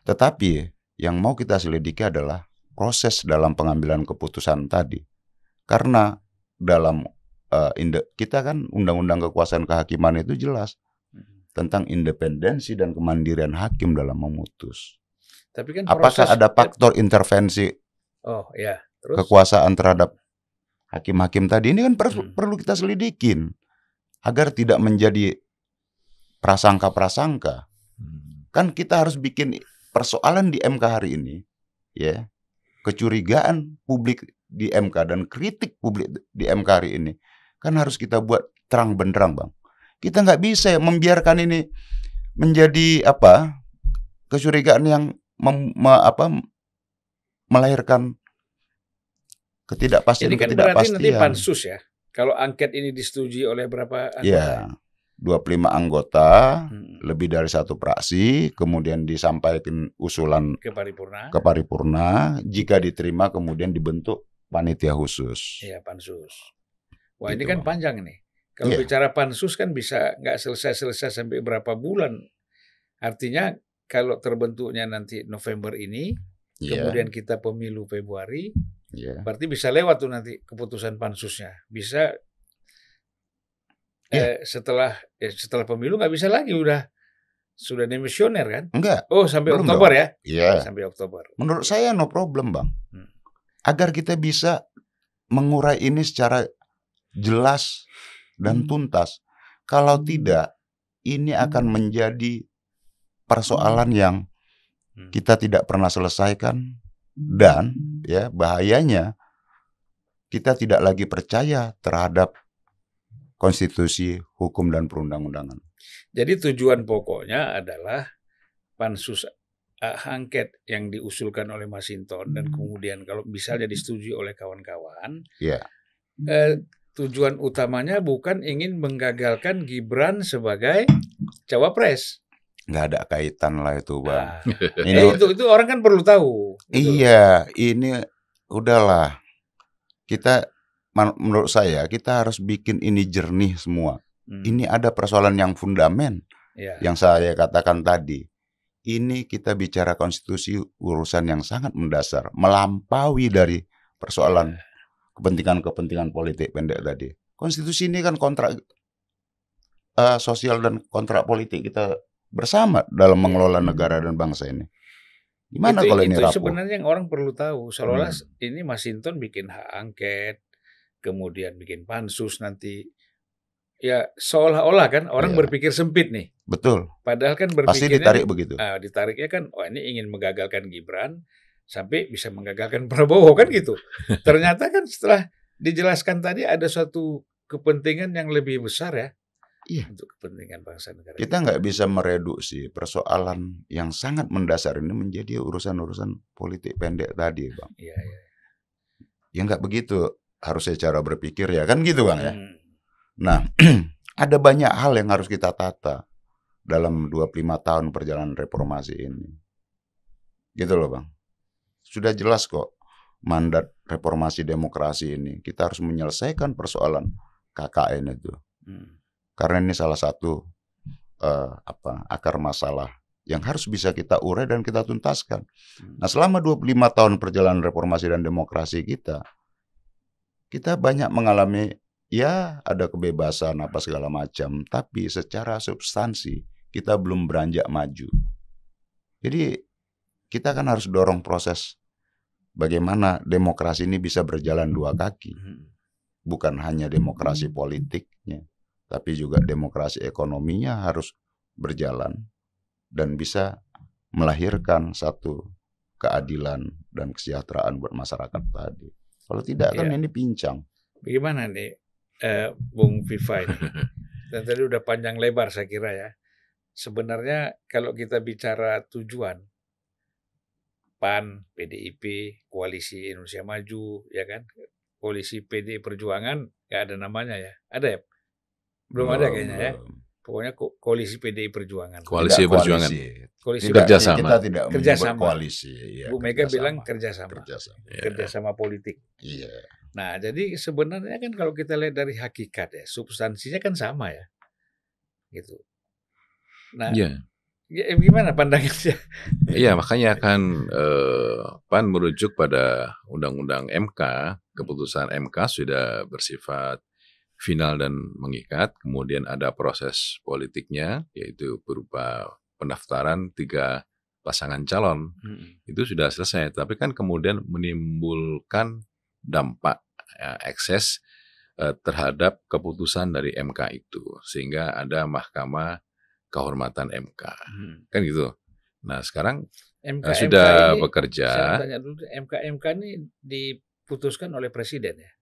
Tetapi yang mau kita selidiki adalah proses dalam pengambilan keputusan tadi. Karena dalam kita kan undang-undang kekuasaan kehakiman itu jelas tentang independensi dan kemandirian hakim dalam memutus. Tapi kan apakah ada faktor intervensi terus? Kekuasaan terhadap hakim-hakim tadi? Ini kan perlu kita selidikin agar tidak menjadi prasangka-prasangka. Kan kita harus bikin persoalan di MK hari ini, ya, kecurigaan publik di MK dan kritik publik di MK hari ini kan harus kita buat terang benderang, Bang. Kita nggak bisa membiarkan ini menjadi kecurigaan yang melahirkan ketidakpastian. Jadi kan berarti nanti pansus ya. Kalau angket ini disetujui oleh berapa anggota? Ya, 25 anggota, lebih dari satu fraksi, kemudian disampaikan usulan ke paripurna, jika diterima kemudian dibentuk panitia khusus. Iya, pansus. Wah, gitu. Ini kan panjang nih. Kalau bicara pansus kan bisa nggak selesai-selesai sampai berapa bulan. Artinya kalau terbentuknya nanti November ini, kemudian kita pemilu Februari, berarti bisa lewat tuh nanti keputusan pansusnya. Bisa setelah pemilu nggak bisa lagi, sudah demisioner kan? Enggak. Oh, sampai Oktober dong. Iya. Sampai Oktober. Menurut saya no problem, Bang. Agar kita bisa mengurai ini secara jelas dan tuntas. Kalau tidak, ini akan menjadi persoalan yang kita tidak pernah selesaikan, dan ya bahayanya kita tidak lagi percaya terhadap konstitusi, hukum, dan perundang-undangan. Jadi tujuan pokoknya adalah pansus angket yang diusulkan oleh Masinton dan kemudian kalau misalnya disetujui oleh kawan-kawan, tujuan utamanya bukan ingin menggagalkan Gibran sebagai cawapres. Nggak ada kaitan lah itu, Bang. Itu orang kan perlu tahu. Iya, ini udahlah. Menurut saya kita harus bikin ini jernih semua. Ini ada persoalan yang fundamental yang saya katakan tadi. Ini kita bicara konstitusi, urusan yang sangat mendasar, melampaui dari persoalan kepentingan politik pendek tadi. Konstitusi ini kan kontrak sosial dan kontrak politik kita bersama dalam mengelola negara dan bangsa ini. Gimana kalau ini rapuh? Itu sebenarnya yang orang perlu tahu. Seolah-olah ini Masinton bikin hak angket, kemudian bikin pansus nanti. Ya seolah-olah kan orang berpikir sempit nih. Betul. Padahal kan berpikirnya pasti ditarik begitu. Ditariknya kan, ini ingin menggagalkan Gibran sampai bisa menggagalkan Prabowo kan gitu. Ternyata kan setelah dijelaskan tadi ada suatu kepentingan yang lebih besar ya. Iya. Untuk kepentingan bangsa negara. Kita nggak bisa mereduksi persoalan yang sangat mendasar ini menjadi urusan-urusan politik pendek tadi, Bang. Iya. Ya nggak begitu harusnya cara berpikir ya kan gitu, Bang ya. Nah, ada banyak hal yang harus kita tata dalam 25 tahun perjalanan reformasi ini. Gitu loh, Bang. Sudah jelas kok mandat reformasi demokrasi ini. Kita harus menyelesaikan persoalan KKN itu. Karena ini salah satu akar masalah yang harus bisa kita urai dan kita tuntaskan. Nah, selama 25 tahun perjalanan reformasi dan demokrasi kita banyak mengalami ada kebebasan apa segala macam, tapi secara substansi kita belum beranjak maju. Jadi kita kan harus dorong proses bagaimana demokrasi ini bisa berjalan dua kaki. Bukan hanya demokrasi politiknya, tapi juga demokrasi ekonominya harus berjalan. dan bisa melahirkan satu keadilan dan kesejahteraan buat masyarakat tadi. Kalau tidak kan ini pincang. Bagaimana nih Bung Viva ini? Dan tadi udah panjang lebar saya kira ya. Sebenarnya kalau kita bicara tujuan, PAN, PDIP, Koalisi Indonesia Maju, ya kan, Koalisi PD Perjuangan, nggak ada namanya ya. Ada ya? Belum ada kayaknya ya. Pokoknya Koalisi PDI Perjuangan. Koalisi Perjuangan. Koalisi kerjasama. Kita tidak kerjasama. menyebut koalisi. Ya, Bu Mega bilang kerjasama. Kerjasama politik. Iya. Nah, jadi sebenarnya kan kalau kita lihat dari hakikat ya, substansinya kan sama ya. Gitu. Nah, gimana pandangannya? Iya, makanya kan PAN merujuk pada Undang-Undang MK, keputusan MK sudah bersifat final dan mengikat, kemudian ada proses politiknya, yaitu berupa pendaftaran 3 pasangan calon. Itu sudah selesai, tapi kan kemudian menimbulkan dampak ekses terhadap keputusan dari MK itu, sehingga ada Mahkamah Kehormatan MK. Kan gitu. Nah, sekarang sudah ini, bekerja. Saya tanya dulu, MK ini diputuskan oleh presiden ya?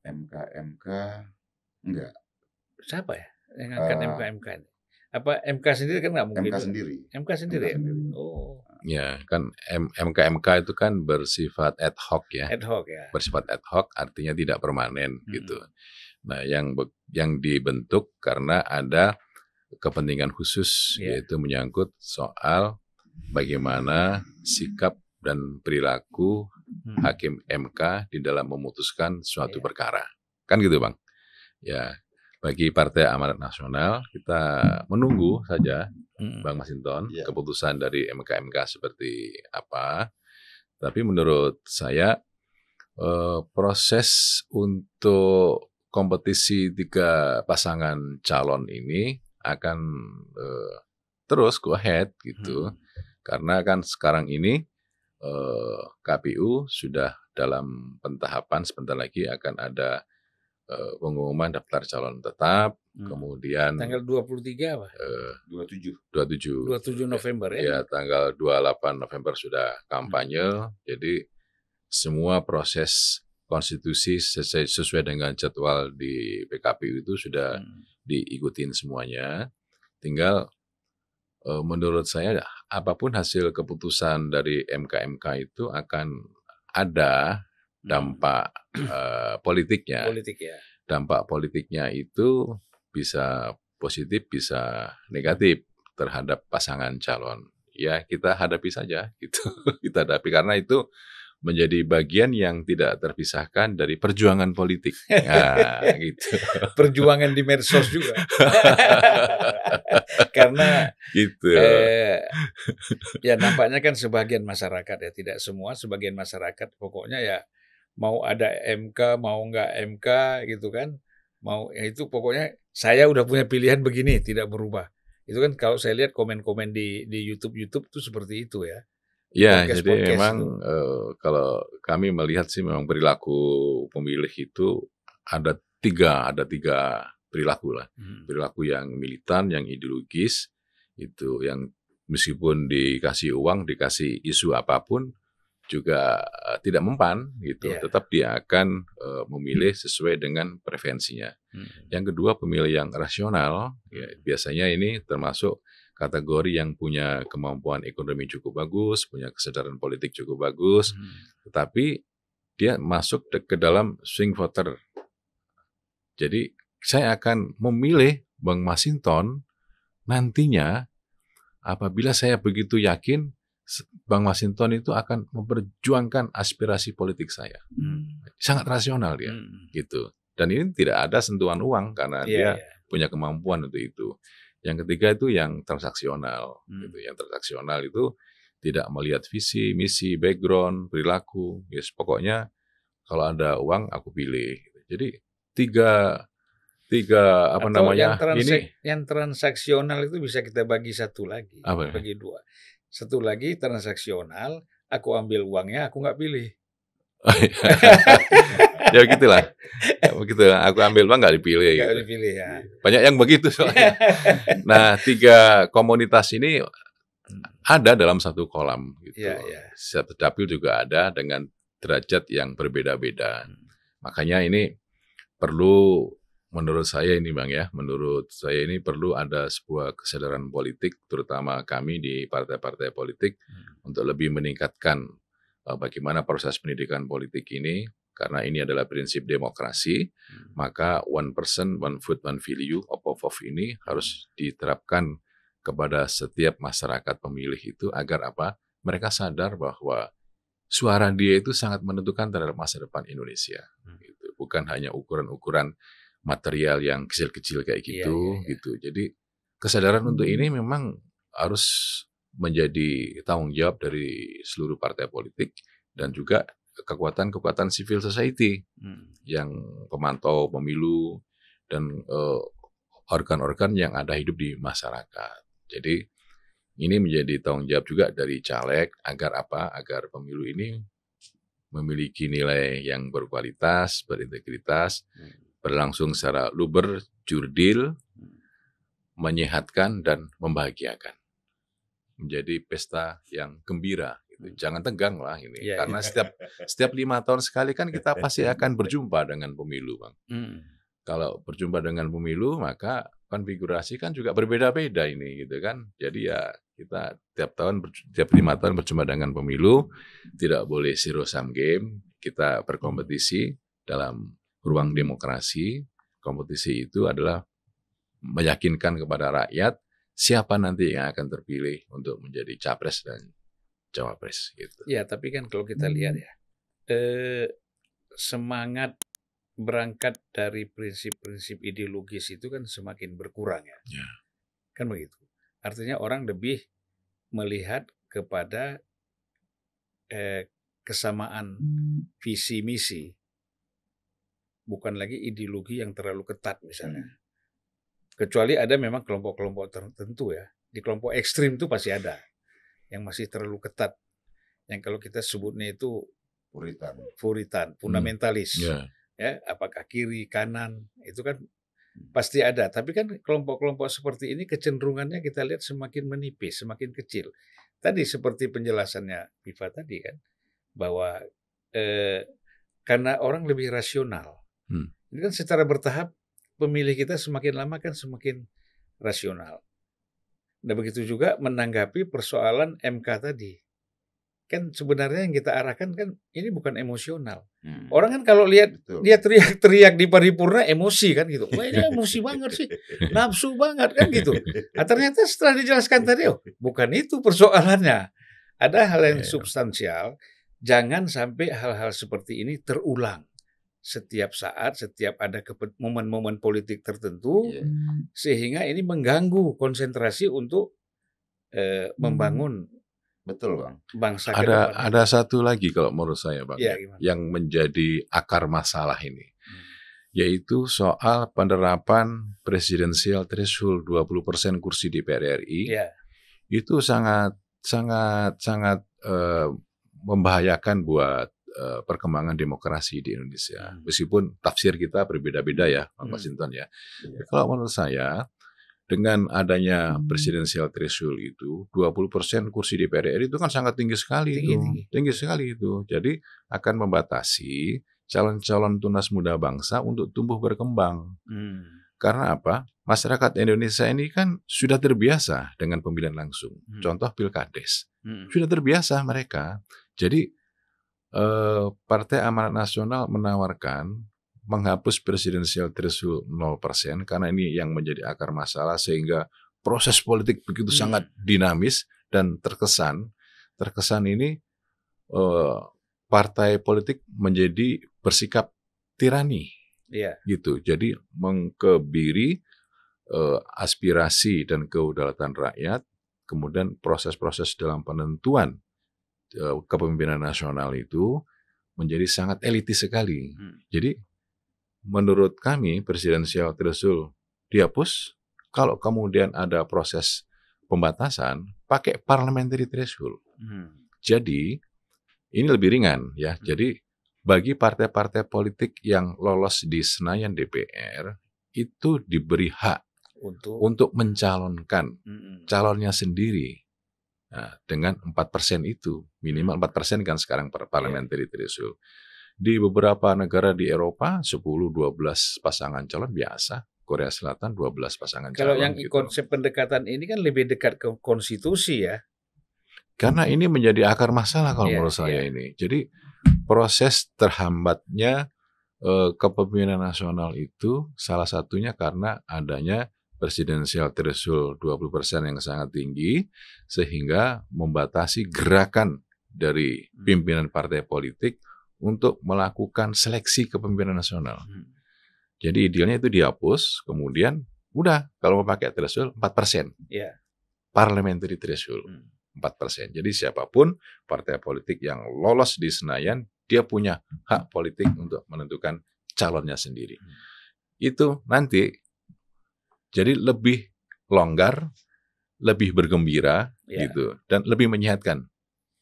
MK enggak. Siapa ya yang angkat MK ini? Apa MK sendiri kan nggak mungkin? MK sendiri. MK sendiri. Oh. Ya, kan MK itu kan bersifat ad hoc ya. Ad hoc ya. Bersifat ad hoc artinya tidak permanen gitu. Nah, yang dibentuk karena ada kepentingan khusus, yaitu menyangkut soal bagaimana sikap dan perilaku hakim MK di dalam memutuskan suatu perkara. Kan gitu, Bang. Ya, bagi Partai Amanat Nasional kita menunggu saja, Bang Masinton, keputusan dari MK seperti apa. Tapi menurut saya proses untuk kompetisi 3 pasangan calon ini akan terus go ahead gitu. Karena kan sekarang ini KPU sudah dalam pentahapan, sebentar lagi akan ada pengumuman daftar calon tetap, kemudian tanggal 23 apa? 27 November ya. Ya, tanggal 28 November sudah kampanye. Jadi semua proses konstitusi sesuai dengan jadwal di PKPU itu sudah diikutin semuanya. Tinggal menurut saya apapun hasil keputusan dari MK itu akan ada dampak politiknya. Dampak politiknya itu bisa positif, bisa negatif terhadap pasangan calon. Ya, kita hadapi saja gitu. Kita hadapi karena itu menjadi bagian yang tidak terpisahkan dari perjuangan politik. Nah, gitu. Perjuangan di medsos juga. Karena gitu. Ya nampaknya kan sebagian masyarakat ya, tidak semua, sebagian masyarakat pokoknya ya mau ada MK, mau nggak MK gitu kan. Mau ya itu pokoknya saya udah punya pilihan begini, tidak berubah. Itu kan kalau saya lihat komen-komen di YouTube tuh seperti itu ya. Ya, jadi memang kalau kami melihat sih memang perilaku pemilih itu ada tiga perilaku lah. Perilaku yang militan, yang ideologis, itu yang meskipun dikasih uang, dikasih isu apapun, juga tidak mempan gitu. Tetap dia akan memilih sesuai dengan preferensinya. Yang kedua, pemilih yang rasional, ya, biasanya ini termasuk kategori yang punya kemampuan ekonomi cukup bagus, punya kesadaran politik cukup bagus, tetapi dia masuk ke dalam swing voter. Jadi saya akan memilih Bang Masinton nantinya apabila saya begitu yakin Bang Masinton itu akan memperjuangkan aspirasi politik saya. Sangat rasional dia, gitu. Dan ini tidak ada sentuhan uang karena dia punya kemampuan untuk itu. Yang ketiga itu yang transaksional. Gitu. Yang transaksional itu tidak melihat visi, misi, background, perilaku. Yes, pokoknya kalau ada uang aku pilih. Jadi tiga apa atau namanya yang transaksional itu bisa kita bagi satu lagi, bagi dua. Satu lagi transaksional, aku ambil uangnya, aku nggak pilih. Ya gitulah. Begitu, aku ambil Bang nggak dipilih. Nggak Gitu. dipilih ya. Banyak yang begitu soalnya. Nah, 3 komunitas ini ada dalam satu kolam gitu. Setiap dapil juga ada dengan derajat yang berbeda-beda. Makanya ini perlu, menurut saya ini Bang ya, menurut saya ini perlu ada sebuah kesadaran politik, terutama kami di partai-partai politik, untuk lebih meningkatkan bagaimana proses pendidikan politik ini, karena ini adalah prinsip demokrasi, maka one person, one vote, one value, OPVOV ini harus diterapkan kepada setiap masyarakat pemilih itu, agar apa? Mereka sadar bahwa suara dia itu sangat menentukan terhadap masa depan Indonesia. Gitu. Bukan hanya ukuran-ukuran material yang kecil-kecil kayak gitu. Gitu. Jadi kesadaran untuk ini memang harus menjadi tanggung jawab dari seluruh partai politik dan juga kekuatan-kekuatan civil society yang pemantau pemilu dan organ-organ yang ada hidup di masyarakat. Jadi ini menjadi tanggung jawab juga dari caleg agar apa? Agar pemilu ini memiliki nilai yang berkualitas, berintegritas, berlangsung secara luber, jurdil, menyehatkan dan membahagiakan. Menjadi pesta yang gembira. Gitu. Jangan tegang lah ini, karena setiap 5 tahun sekali kan kita pasti akan berjumpa dengan pemilu, Bang. Kalau berjumpa dengan pemilu, maka konfigurasi kan juga berbeda-beda ini, gitu kan. Jadi ya kita tiap 5 tahun berjumpa dengan pemilu, tidak boleh zero sum game. Kita berkompetisi dalam ruang demokrasi. Kompetisi itu adalah meyakinkan kepada rakyat siapa nanti yang akan terpilih untuk menjadi capres dan cawapres. Gitu. Ya, tapi kan kalau kita lihat ya, semangat berangkat dari prinsip-prinsip ideologis itu kan semakin berkurang ya. Kan begitu. Artinya orang lebih melihat kepada kesamaan visi misi, bukan lagi ideologi yang terlalu ketat misalnya. Kecuali ada memang kelompok-kelompok tertentu ya. Di kelompok ekstrim itu pasti ada yang masih terlalu ketat. Yang kalau kita sebutnya itu puritan, fundamentalis. Ya, apakah kiri, kanan, itu kan pasti ada. Tapi kan kelompok-kelompok seperti ini kecenderungannya kita lihat semakin menipis, semakin kecil. Tadi seperti penjelasannya Viva tadi kan, bahwa karena orang lebih rasional. Ini kan secara bertahap pemilih kita semakin lama kan semakin rasional. Dan begitu juga menanggapi persoalan MK tadi. Kan sebenarnya yang kita arahkan kan ini bukan emosional. Orang kan kalau lihat dia teriak-teriak di paripurna emosi kan gitu. Wah, ini emosi banget sih. Nafsu banget kan gitu. Nah, ternyata setelah dijelaskan tadi, bukan itu persoalannya. Ada hal yang substansial. Jangan sampai hal-hal seperti ini terulang. Setiap saat, setiap ada momen-momen politik tertentu, sehingga ini mengganggu konsentrasi untuk membangun bangsa ke depan. Ada satu lagi kalau menurut saya, Bang, yang menjadi akar masalah ini, yaitu soal penerapan presidensial threshold 20% kursi DPR RI. Itu sangat membahayakan buat perkembangan demokrasi di Indonesia. Meskipun tafsir kita berbeda-beda ya, Mas Sinton ya. Kalau menurut saya, dengan adanya presidensial threshold itu, 20% kursi DPR RI itu kan sangat tinggi sekali. Tinggi sekali itu. Jadi akan membatasi calon-calon tunas muda bangsa untuk tumbuh berkembang. Karena apa? Masyarakat Indonesia ini kan sudah terbiasa dengan pemilihan langsung. Contoh Pilkades. Sudah terbiasa mereka. Jadi Partai Amanat Nasional menawarkan menghapus presidensial threshold 0% karena ini yang menjadi akar masalah sehingga proses politik begitu sangat dinamis dan terkesan ini partai politik menjadi bersikap tirani, gitu. Jadi mengkebiri aspirasi dan kedaulatan rakyat, kemudian proses-proses dalam penentuan kepemimpinan nasional itu menjadi sangat elitis sekali. Jadi menurut kami presidensial threshold dihapus, kalau kemudian ada proses pembatasan pakai parliamentary threshold. Jadi ini lebih ringan ya. Jadi bagi partai-partai politik yang lolos di Senayan DPR itu diberi hak untuk mencalonkan calonnya sendiri. Nah, dengan 4% itu, minimal 4% kan sekarang parliamentary threshold. Di beberapa negara di Eropa 10-12 pasangan calon biasa. Korea Selatan 12 pasangan Kalau calon. yang gitu. konsep pendekatan ini kan lebih dekat ke konstitusi ya. Karena ini menjadi akar masalah kalau menurut saya ini. Jadi proses terhambatnya kepemimpinan nasional itu salah satunya karena adanya presidensial threshold 20% yang sangat tinggi sehingga membatasi gerakan dari pimpinan partai politik untuk melakukan seleksi kepemimpinan nasional. Jadi idealnya itu dihapus, kemudian udah kalau mau pakai threshold 4%. Parliamentary threshold 4%. Jadi siapapun partai politik yang lolos di Senayan, dia punya hak politik untuk menentukan calonnya sendiri. Itu nanti jadi lebih longgar, lebih bergembira gitu, dan lebih menyehatkan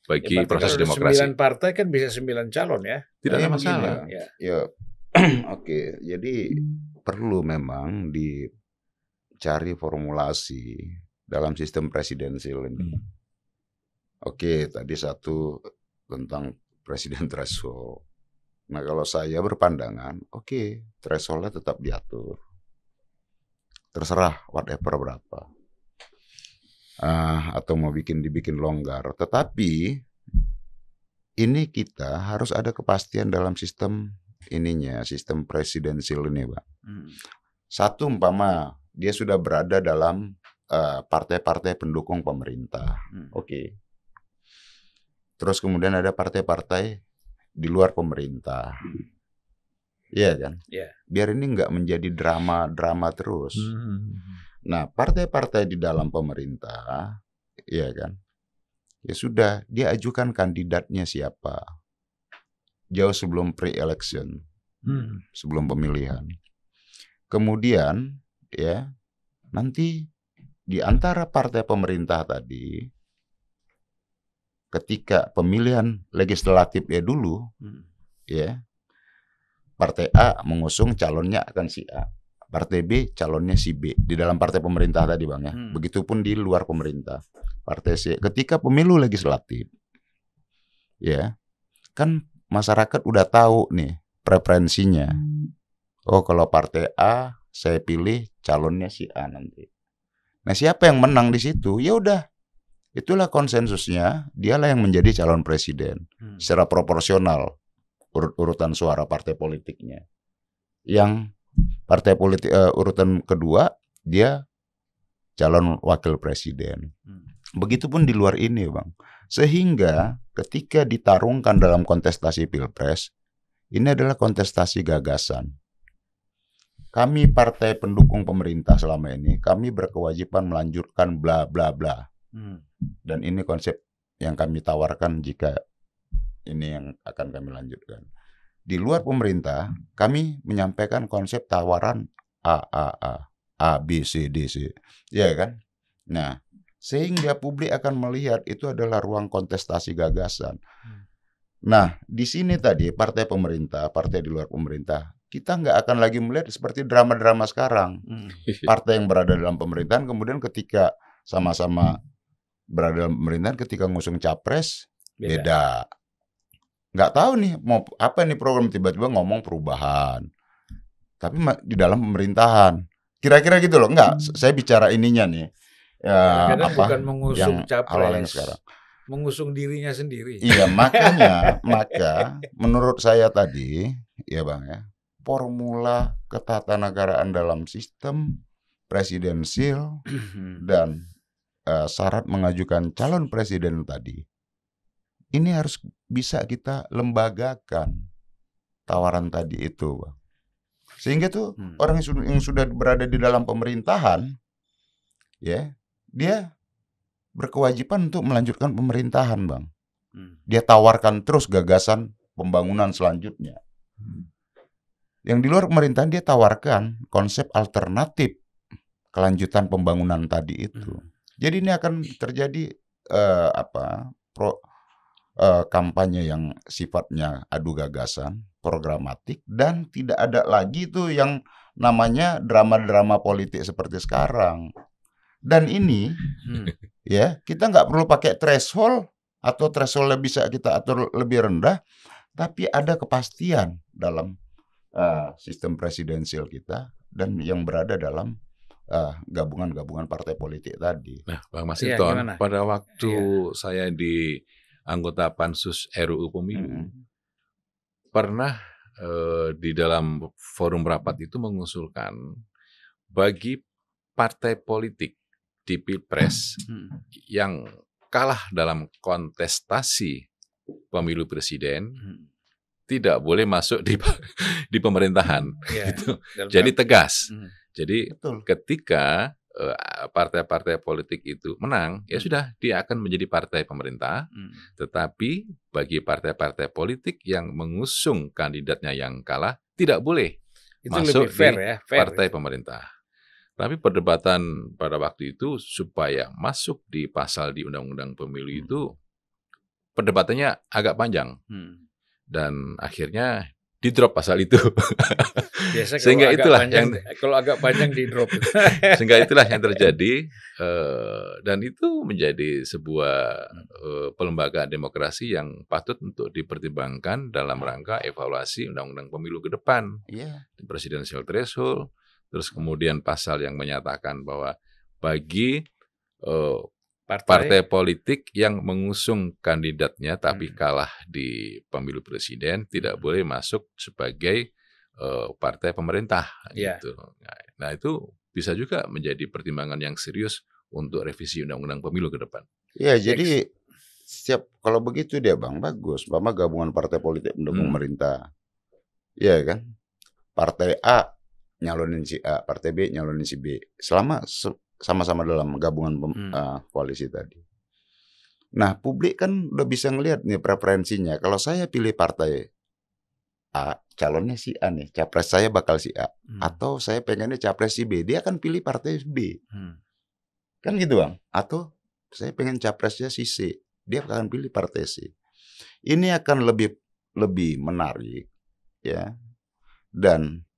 bagi proses demokrasi. 9 partai kan bisa 9 calon ya. Tidak ada masalah. Ya. Oke, jadi perlu memang dicari formulasi dalam sistem presidensial ini. Oke, tadi satu tentang presiden threshold. Nah, kalau saya berpandangan, oke, thresholdnya tetap diatur. Terserah whatever berapa. Atau mau dibikin longgar. Tetapi ini kita harus ada kepastian dalam sistem sistem presidensial ini, Pak. Satu, umpama dia sudah berada dalam partai-partai pendukung pemerintah. Oke. Terus kemudian ada partai-partai di luar pemerintah. Iya kan? Biar ini nggak menjadi drama terus. Nah, partai-partai di dalam pemerintah, iya kan? Ya sudah, dia ajukan kandidatnya siapa. Jauh sebelum pre-election, sebelum pemilihan. Kemudian, ya, nanti di antara partai pemerintah tadi, ketika pemilihan legislatifnya dulu, ya, partai A mengusung calonnya akan si A, partai B calonnya si B di dalam partai pemerintah tadi, Bang ya. Begitupun di luar pemerintah, partai C. Ketika pemilu legislatif, ya, kan masyarakat udah tahu nih preferensinya. Oh, kalau partai A saya pilih calonnya si A nanti. Nah, siapa yang menang di situ? Ya udah, itulah konsensusnya. Dialah yang menjadi calon presiden secara proporsional urutan suara partai politiknya. Yang partai politik urutan kedua dia calon wakil presiden. Begitupun di luar ini, Bang. Sehingga ketika ditarungkan dalam kontestasi Pilpres, ini adalah kontestasi gagasan. Kami partai pendukung pemerintah selama ini, kami berkewajiban melanjutkan bla bla bla. Dan ini konsep yang kami tawarkan jika ini yang akan kami lanjutkan. Di luar pemerintah, kami menyampaikan konsep tawaran A, B, C, D, C. Ya kan? Nah, sehingga publik akan melihat itu adalah ruang kontestasi gagasan. Nah, di sini tadi partai pemerintah, partai di luar pemerintah, kita nggak akan lagi melihat seperti drama-drama sekarang. Partai yang berada dalam pemerintahan, kemudian ketika sama-sama berada dalam pemerintahan, ketika ngusung capres, beda. Nggak tahu nih mau apa nih program, tiba-tiba ngomong perubahan. Tapi di dalam pemerintahan. Kira-kira gitu loh. Enggak, saya bicara ininya nih. Ya, kadang apa bukan mengusung yang capres, hal-hal yang sekarang mengusung dirinya sendiri. Iya, maka menurut saya tadi, ya Bang ya, formula ketatanegaraan dalam sistem presidensil dan syarat mengajukan calon presiden tadi, ini harus bisa kita lembagakan tawaran tadi itu, Bang. Sehingga tuh orang yang sudah berada di dalam pemerintahan, ya, dia berkewajiban untuk melanjutkan pemerintahan, Bang. Dia tawarkan terus gagasan pembangunan selanjutnya. Yang di luar pemerintahan dia tawarkan konsep alternatif kelanjutan pembangunan tadi itu. Jadi ini akan terjadi kampanye yang sifatnya adu gagasan, programatik, dan tidak ada lagi tuh yang namanya drama-drama politik seperti sekarang. Dan ini ya kita nggak perlu pakai threshold atau thresholdnya bisa kita atur lebih rendah, tapi ada kepastian dalam sistem presidensial kita dan yang berada dalam gabungan-gabungan partai politik tadi. Nah, Bang Iya, Masinton, gimana? pada waktu saya di anggota Pansus RUU Pemilu, pernah di dalam forum rapat itu mengusulkan bagi partai politik di Pilpres yang kalah dalam kontestasi pemilu presiden tidak boleh masuk di pemerintahan. Iya, Gitu. dalam Jadi tegas. Hmm. Jadi Betul. ketika partai-partai politik itu menang, ya sudah dia akan menjadi partai pemerintah. Tetapi bagi partai-partai politik yang mengusung kandidatnya yang kalah tidak boleh Itu masuk lebih fair di ya, fair. partai pemerintah. Tapi perdebatan pada waktu itu supaya masuk di pasal di Undang-Undang Pemilu itu perdebatannya agak panjang dan akhirnya di drop pasal itu. Biasa Sehingga kalau agak itulah panjang, yang kalau agak panjang di drop. sehingga itulah yang terjadi dan itu menjadi sebuah pelembagaan demokrasi yang patut untuk dipertimbangkan dalam rangka evaluasi Undang-Undang Pemilu ke depan. Presidensial threshold, terus kemudian pasal yang menyatakan bahwa bagi partai politik yang mengusung kandidatnya tapi kalah di pemilu presiden tidak boleh masuk sebagai partai pemerintah gitu. Nah, itu bisa juga menjadi pertimbangan yang serius untuk revisi Undang-Undang Pemilu ke depan. Ya, jadi kalau begitu dia Bang, bagus. Bama gabungan partai politik mendukung pemerintah. Iya kan? Partai A nyalonin si A, partai B nyalonin si B. Selama sama-sama dalam gabungan koalisi tadi. Nah, publik kan udah bisa ngelihat nih preferensinya. Kalau saya pilih partai A, calonnya si A nih, capres saya bakal si A. Atau saya pengennya capres si B, dia akan pilih partai B. Kan gitu Bang? Atau saya pengen capresnya si C, dia akan pilih partai C. Ini akan lebih menarik ya. Dan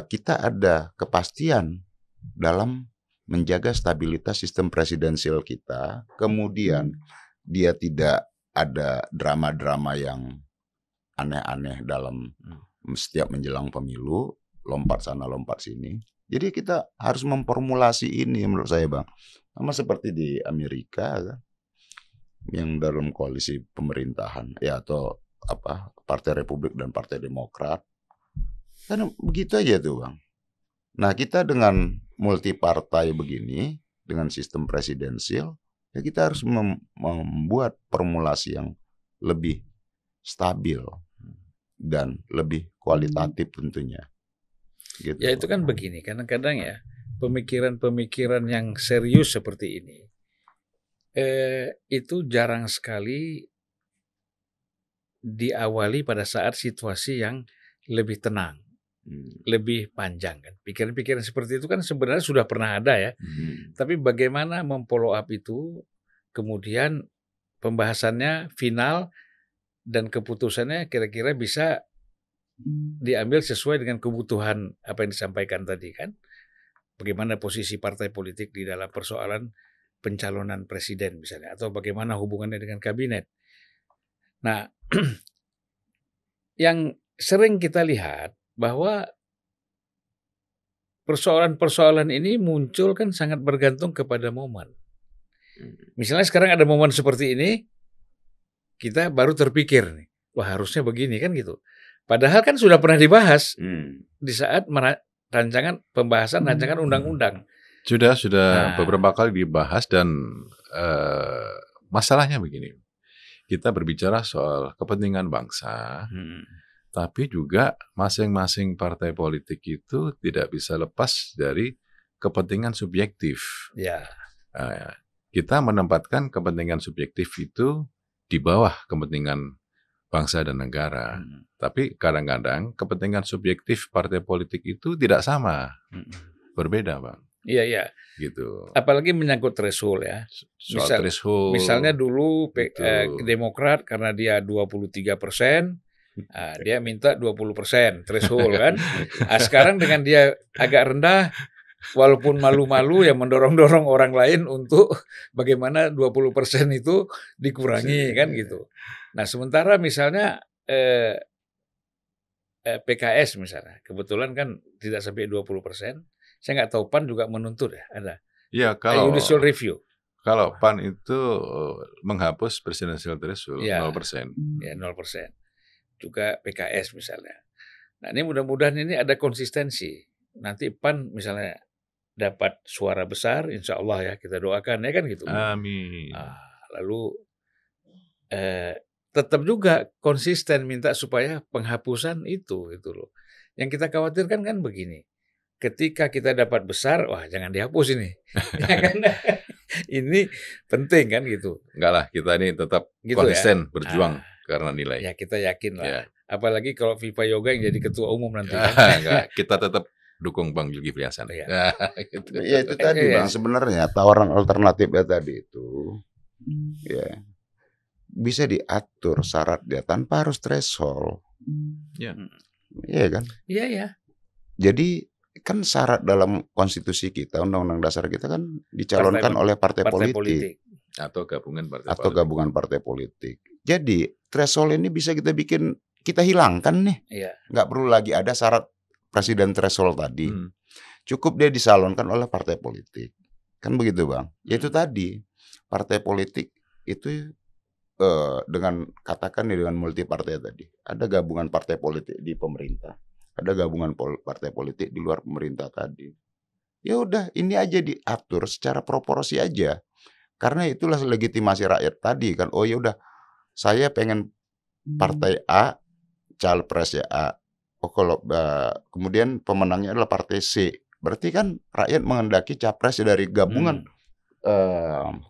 kita ada kepastian dalam menjaga stabilitas sistem presidensial kita, kemudian dia tidak ada drama-drama yang aneh-aneh dalam setiap menjelang pemilu, lompat sana lompat sini. Jadi kita harus memformulasi ini menurut saya Bang. Sama seperti di Amerika kan, yang dalam koalisi pemerintahan ya atau Partai Republik dan Partai Demokrat. Kan begitu aja tuh Bang. Nah, kita dengan multi partai begini, dengan sistem presidensial, ya kita harus membuat formulasi yang lebih stabil dan lebih kualitatif tentunya. Gitu. Ya itu kan begini, kadang-kadang ya pemikiran-pemikiran yang serius seperti ini itu jarang sekali diawali pada saat situasi yang lebih tenang. Lebih panjang kan. Pikiran-pikiran seperti itu kan sebenarnya sudah pernah ada ya. Tapi bagaimana memfollow up itu, kemudian pembahasannya final dan keputusannya kira-kira bisa diambil sesuai dengan kebutuhan apa yang disampaikan tadi kan. Bagaimana posisi partai politik di dalam persoalan pencalonan presiden misalnya, atau bagaimana hubungannya dengan kabinet. Nah, yang sering kita lihat bahwa persoalan-persoalan ini muncul kan sangat bergantung kepada momen. Misalnya sekarang ada momen seperti ini, kita baru terpikir nih, wah harusnya begini kan gitu. Padahal kan sudah pernah dibahas di saat pembahasan rancangan undang-undang. Sudah beberapa kali dibahas dan masalahnya begini. Kita berbicara soal kepentingan bangsa. Tapi juga masing-masing partai politik itu tidak bisa lepas dari kepentingan subjektif. Ya. Kita menempatkan kepentingan subjektif itu di bawah kepentingan bangsa dan negara. Tapi kadang-kadang kepentingan subjektif partai politik itu tidak sama. Berbeda, Bang. Iya, iya. gitu. Apalagi menyangkut threshold ya. Soal threshold. Misalnya dulu gitu. Demokrat karena dia 23%, dia minta 20% threshold kan. Sekarang dengan dia agak rendah, walaupun malu-malu ya mendorong-dorong orang lain untuk bagaimana 20% itu dikurangi kan gitu. Nah sementara misalnya PKS misalnya, kebetulan kan tidak sampai 20%, saya nggak tahu PAN juga menuntut ya, ada Ya, kalau judicial review. Kalau PAN itu menghapus presidential threshold Ya, 0%. Ya 0%. Juga PKS misalnya. Nah ini mudah-mudahan ini ada konsistensi. Nanti PAN misalnya dapat suara besar, insya Allah ya kita doakan ya kan gitu. Amin. Lalu tetap juga konsisten minta supaya penghapusan itu loh. Yang kita khawatirkan kan begini. Ketika kita dapat besar, wah jangan dihapus ini. Ya kan? Ini penting kan gitu. Enggak lah, kita ini tetap Gitu konsisten berjuang karena nilai. Ya kita yakin lah. Ya. Apalagi kalau Viva Yoga yang jadi ketua umum nanti kan. Enggak, kita tetap dukung Bang Zulkifli Hasan. Ya. Gitu. Ya itu tadi Bang, sebenarnya tawaran alternatifnya tadi itu ya bisa diatur syaratnya tanpa harus threshold. Ya. Iya kan? Iya ya. Jadi kan syarat dalam konstitusi kita, undang-undang dasar kita kan dicalonkan oleh partai politik atau gabungan partai politik. Jadi threshold ini bisa kita hilangkan nih. Iya. Nggak perlu lagi ada syarat presiden threshold tadi. Cukup dia dicalonkan oleh partai politik. Kan begitu Bang. Yaitu tadi partai politik itu dengan multi partai tadi. Ada gabungan partai politik di pemerintah. Ada gabungan partai politik di luar pemerintah tadi. Ya udah, ini aja diatur secara proporsi aja. Karena itulah legitimasi rakyat tadi kan. Oh ya udah, saya pengen partai A, capresnya A. Oh kalau kemudian pemenangnya adalah partai C. Berarti kan rakyat menghendaki capres dari gabungan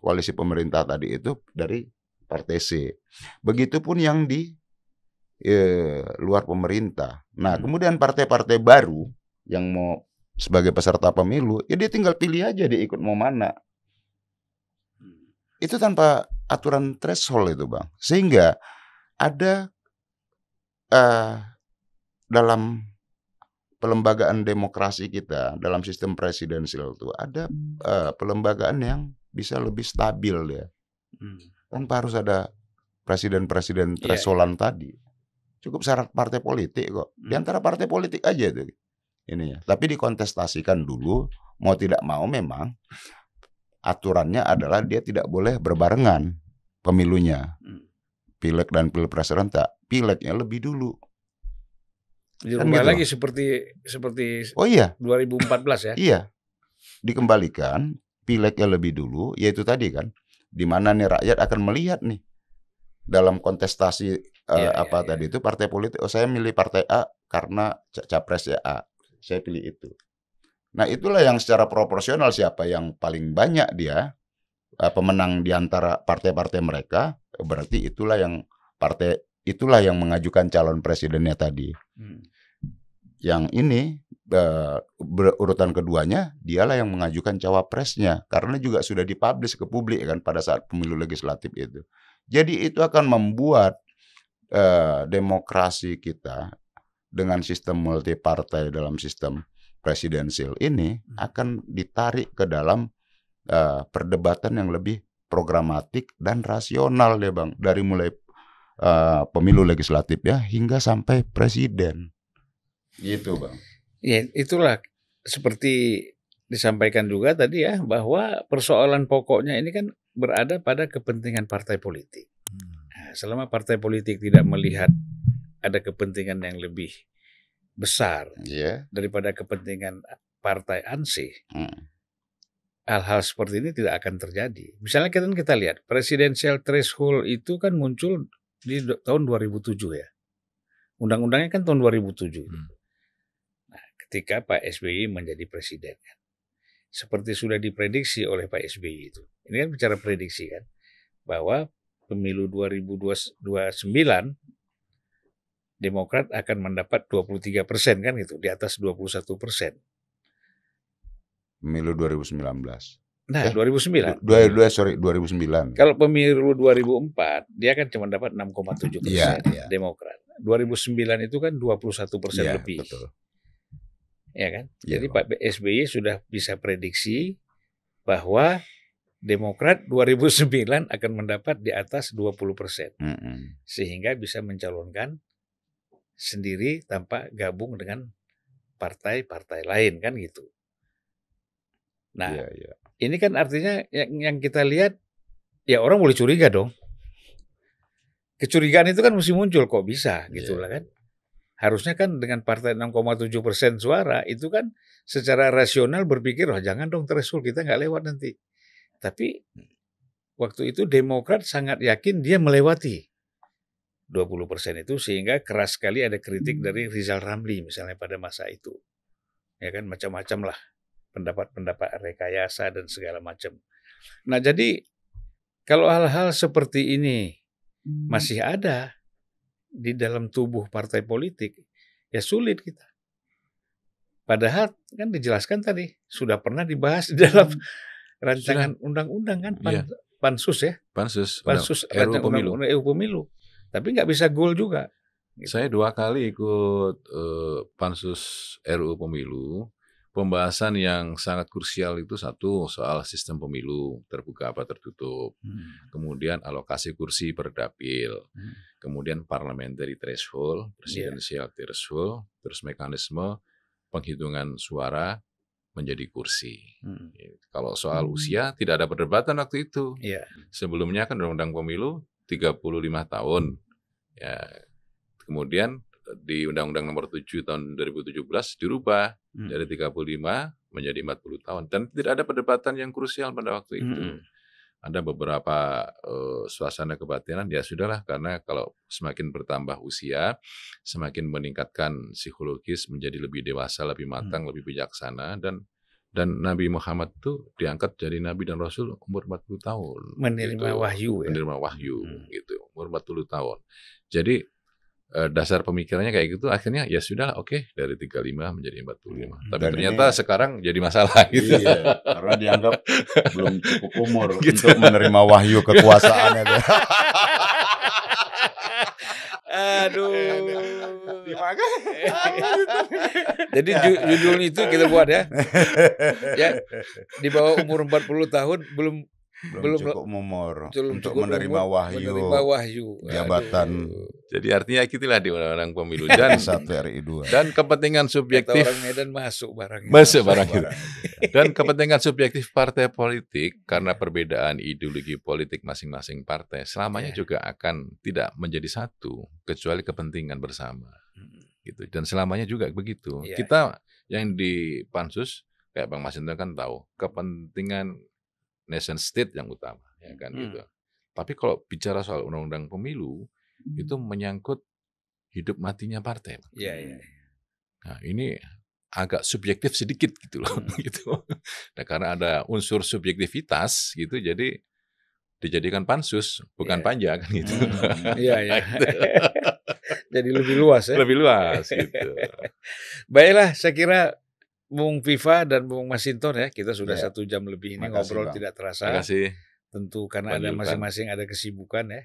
koalisi pemerintah tadi itu dari partai C. Begitupun yang di luar pemerintah. Nah, kemudian partai-partai baru yang mau sebagai peserta pemilu, ya dia tinggal pilih aja dia ikut mau mana. Itu tanpa aturan threshold itu Bang. Sehingga ada dalam pelembagaan demokrasi kita, dalam sistem presidensial itu ada pelembagaan yang bisa lebih stabil ya. Tanpa harus ada presiden-presiden thresholdan tadi. Cukup syarat partai politik kok. Di antara partai politik aja tuh. Ini ya. Tapi dikontestasikan dulu, mau tidak mau memang aturannya adalah dia tidak boleh berbarengan pemilunya. Pileg dan pilpres serentak. Pilegnya lebih dulu. Dirubah kan gitu lagi seperti oh iya 2014 ya. Iya. Dikembalikan pilegnya lebih dulu, yaitu tadi kan di mana nih rakyat akan melihat nih dalam kontestasi tadi itu partai politik. Oh saya milih partai A karena capresnya A. Saya pilih itu. Nah itulah yang secara proporsional siapa yang paling banyak dia pemenang di antara partai-partai mereka, berarti itulah yang mengajukan calon presidennya tadi. Yang ini urutan keduanya dialah yang mengajukan cawapresnya karena juga sudah dipublish ke publik kan pada saat pemilu legislatif itu. Jadi itu akan membuat demokrasi kita dengan sistem multi partai dalam sistem presidensial ini akan ditarik ke dalam perdebatan yang lebih programatik dan rasional deh Bang, dari mulai pemilu legislatif ya hingga sampai presiden. Gitu Bang. Ya itulah seperti disampaikan juga tadi ya bahwa persoalan pokoknya ini kan berada pada kepentingan partai politik. Nah, selama partai politik tidak melihat ada kepentingan yang lebih besar daripada kepentingan partai ansih, hal-hal seperti ini tidak akan terjadi. Misalnya kita lihat presidensial threshold itu kan muncul di tahun 2007 ya. Undang-undangnya kan tahun 2007. Nah, ketika Pak SBY menjadi presiden kan. Seperti sudah diprediksi oleh Pak SBY itu. Ini kan bicara prediksi kan. Bahwa pemilu 2029 Demokrat akan mendapat 23% kan gitu, di atas 21%. Pemilu 2019. Nah, 2009. 2009. Kalau pemilu 2004, dia kan cuma dapat 6,7%. Iya. Demokrat. 2009 itu kan 21% Iya, lebih. betul. Ya kan? Iya, Jadi Pak. Pak SBY sudah bisa prediksi bahwa Demokrat 2009 akan mendapat di atas 20%. Sehingga bisa mencalonkan sendiri tanpa gabung dengan partai-partai lain, kan gitu. Nah, Iya. ini kan artinya yang kita lihat, ya orang boleh curiga dong. Kecurigaan itu kan mesti muncul, kok bisa gitu lah kan. Harusnya kan dengan partai 6,7% suara, itu kan secara rasional berpikir, oh jangan dong threshold, kita nggak lewat nanti. Tapi waktu itu Demokrat sangat yakin dia melewati 20% itu, sehingga keras sekali ada kritik dari Rizal Ramli misalnya pada masa itu. Ya kan, macam-macam lah pendapat-pendapat rekayasa dan segala macam. Nah, jadi kalau hal-hal seperti ini masih ada di dalam tubuh partai politik, ya sulit kita. Padahal kan dijelaskan tadi, sudah pernah dibahas di dalam rancangan undang-undang kan, pansus ya. Pansus RUU Pemilu. Tapi nggak bisa goal juga. Gitu. Saya 2 kali ikut pansus RUU Pemilu. Pembahasan yang sangat krusial itu satu, soal sistem pemilu, terbuka apa tertutup. Kemudian alokasi kursi per dapil. Kemudian parliamentary threshold, presidensial threshold, terus mekanisme penghitungan suara menjadi kursi. Kalau soal usia tidak ada perdebatan waktu itu. Sebelumnya kan undang-undang pemilu 35 tahun. Ya. Kemudian di Undang-Undang Nomor 7 tahun 2017 dirubah dari 35 menjadi 40 tahun. Dan tidak ada perdebatan yang krusial pada waktu itu. Ada beberapa suasana kebatinan, ya sudahlah, karena kalau semakin bertambah usia, semakin meningkatkan psikologis, menjadi lebih dewasa, lebih matang, lebih bijaksana, dan Nabi Muhammad itu diangkat jadi Nabi dan Rasul umur 40 tahun. Menerima gitu. Wahyu ya? Menerima wahyu, gitu, umur 40 tahun. Jadi dasar pemikirannya kayak gitu, akhirnya ya sudah, oke, dari 35 menjadi 45. Tapi Dan ternyata sekarang jadi masalah gitu. Iya, karena dianggap belum cukup umur gitu untuk menerima wahyu kekuasaannya. Aduh. Jadi judulnya itu kita buat ya. Ya, di bawah umur 40 tahun belum cukup umur untuk menerima wahyu jabatan. Jadi artinya itulah di Undang-Undang Pemilu dan RI 2. Dan kepentingan subjektif orang Medan masuk barang itu. Dan kepentingan subjektif partai politik karena perbedaan ideologi politik masing-masing partai selamanya juga akan tidak menjadi satu kecuali kepentingan bersama. Gitu. Dan selamanya juga begitu. Kita yang di pansus kayak Bang Masinton kan tahu kepentingan nation state yang utama, ya kan gitu. Tapi kalau bicara soal undang-undang pemilu itu menyangkut hidup matinya partai. Nah, ini agak subjektif sedikit gitu loh, gitu. Nah, karena ada unsur subjektivitas gitu, jadi dijadikan pansus bukan panja kan gitu. Gitu. Jadi lebih luas ya. Lebih luas gitu. Baiklah, saya kira Bung Viva dan Bung Masinton ya, kita sudah 1 jam lebih ini ngobrol Bang. Tidak terasa. Terima kasih. Tentu karena ada masing-masing ada kesibukan ya.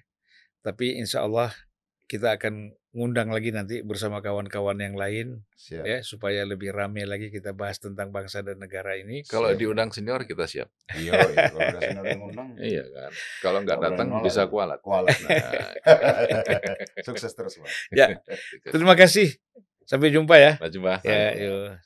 Tapi insya Allah kita akan ngundang lagi nanti bersama kawan-kawan yang lain ya, supaya lebih ramai lagi kita bahas tentang bangsa dan negara ini. Kalau diundang senior kita siap. Iya, kalau ada senior yang undang. Iya kan. Kalau nggak datang bisa kualat. Nah. Sukses terus, Pak. Ya. Terima kasih. Sampai jumpa ya. Sampai jumpa. Ya, yuk.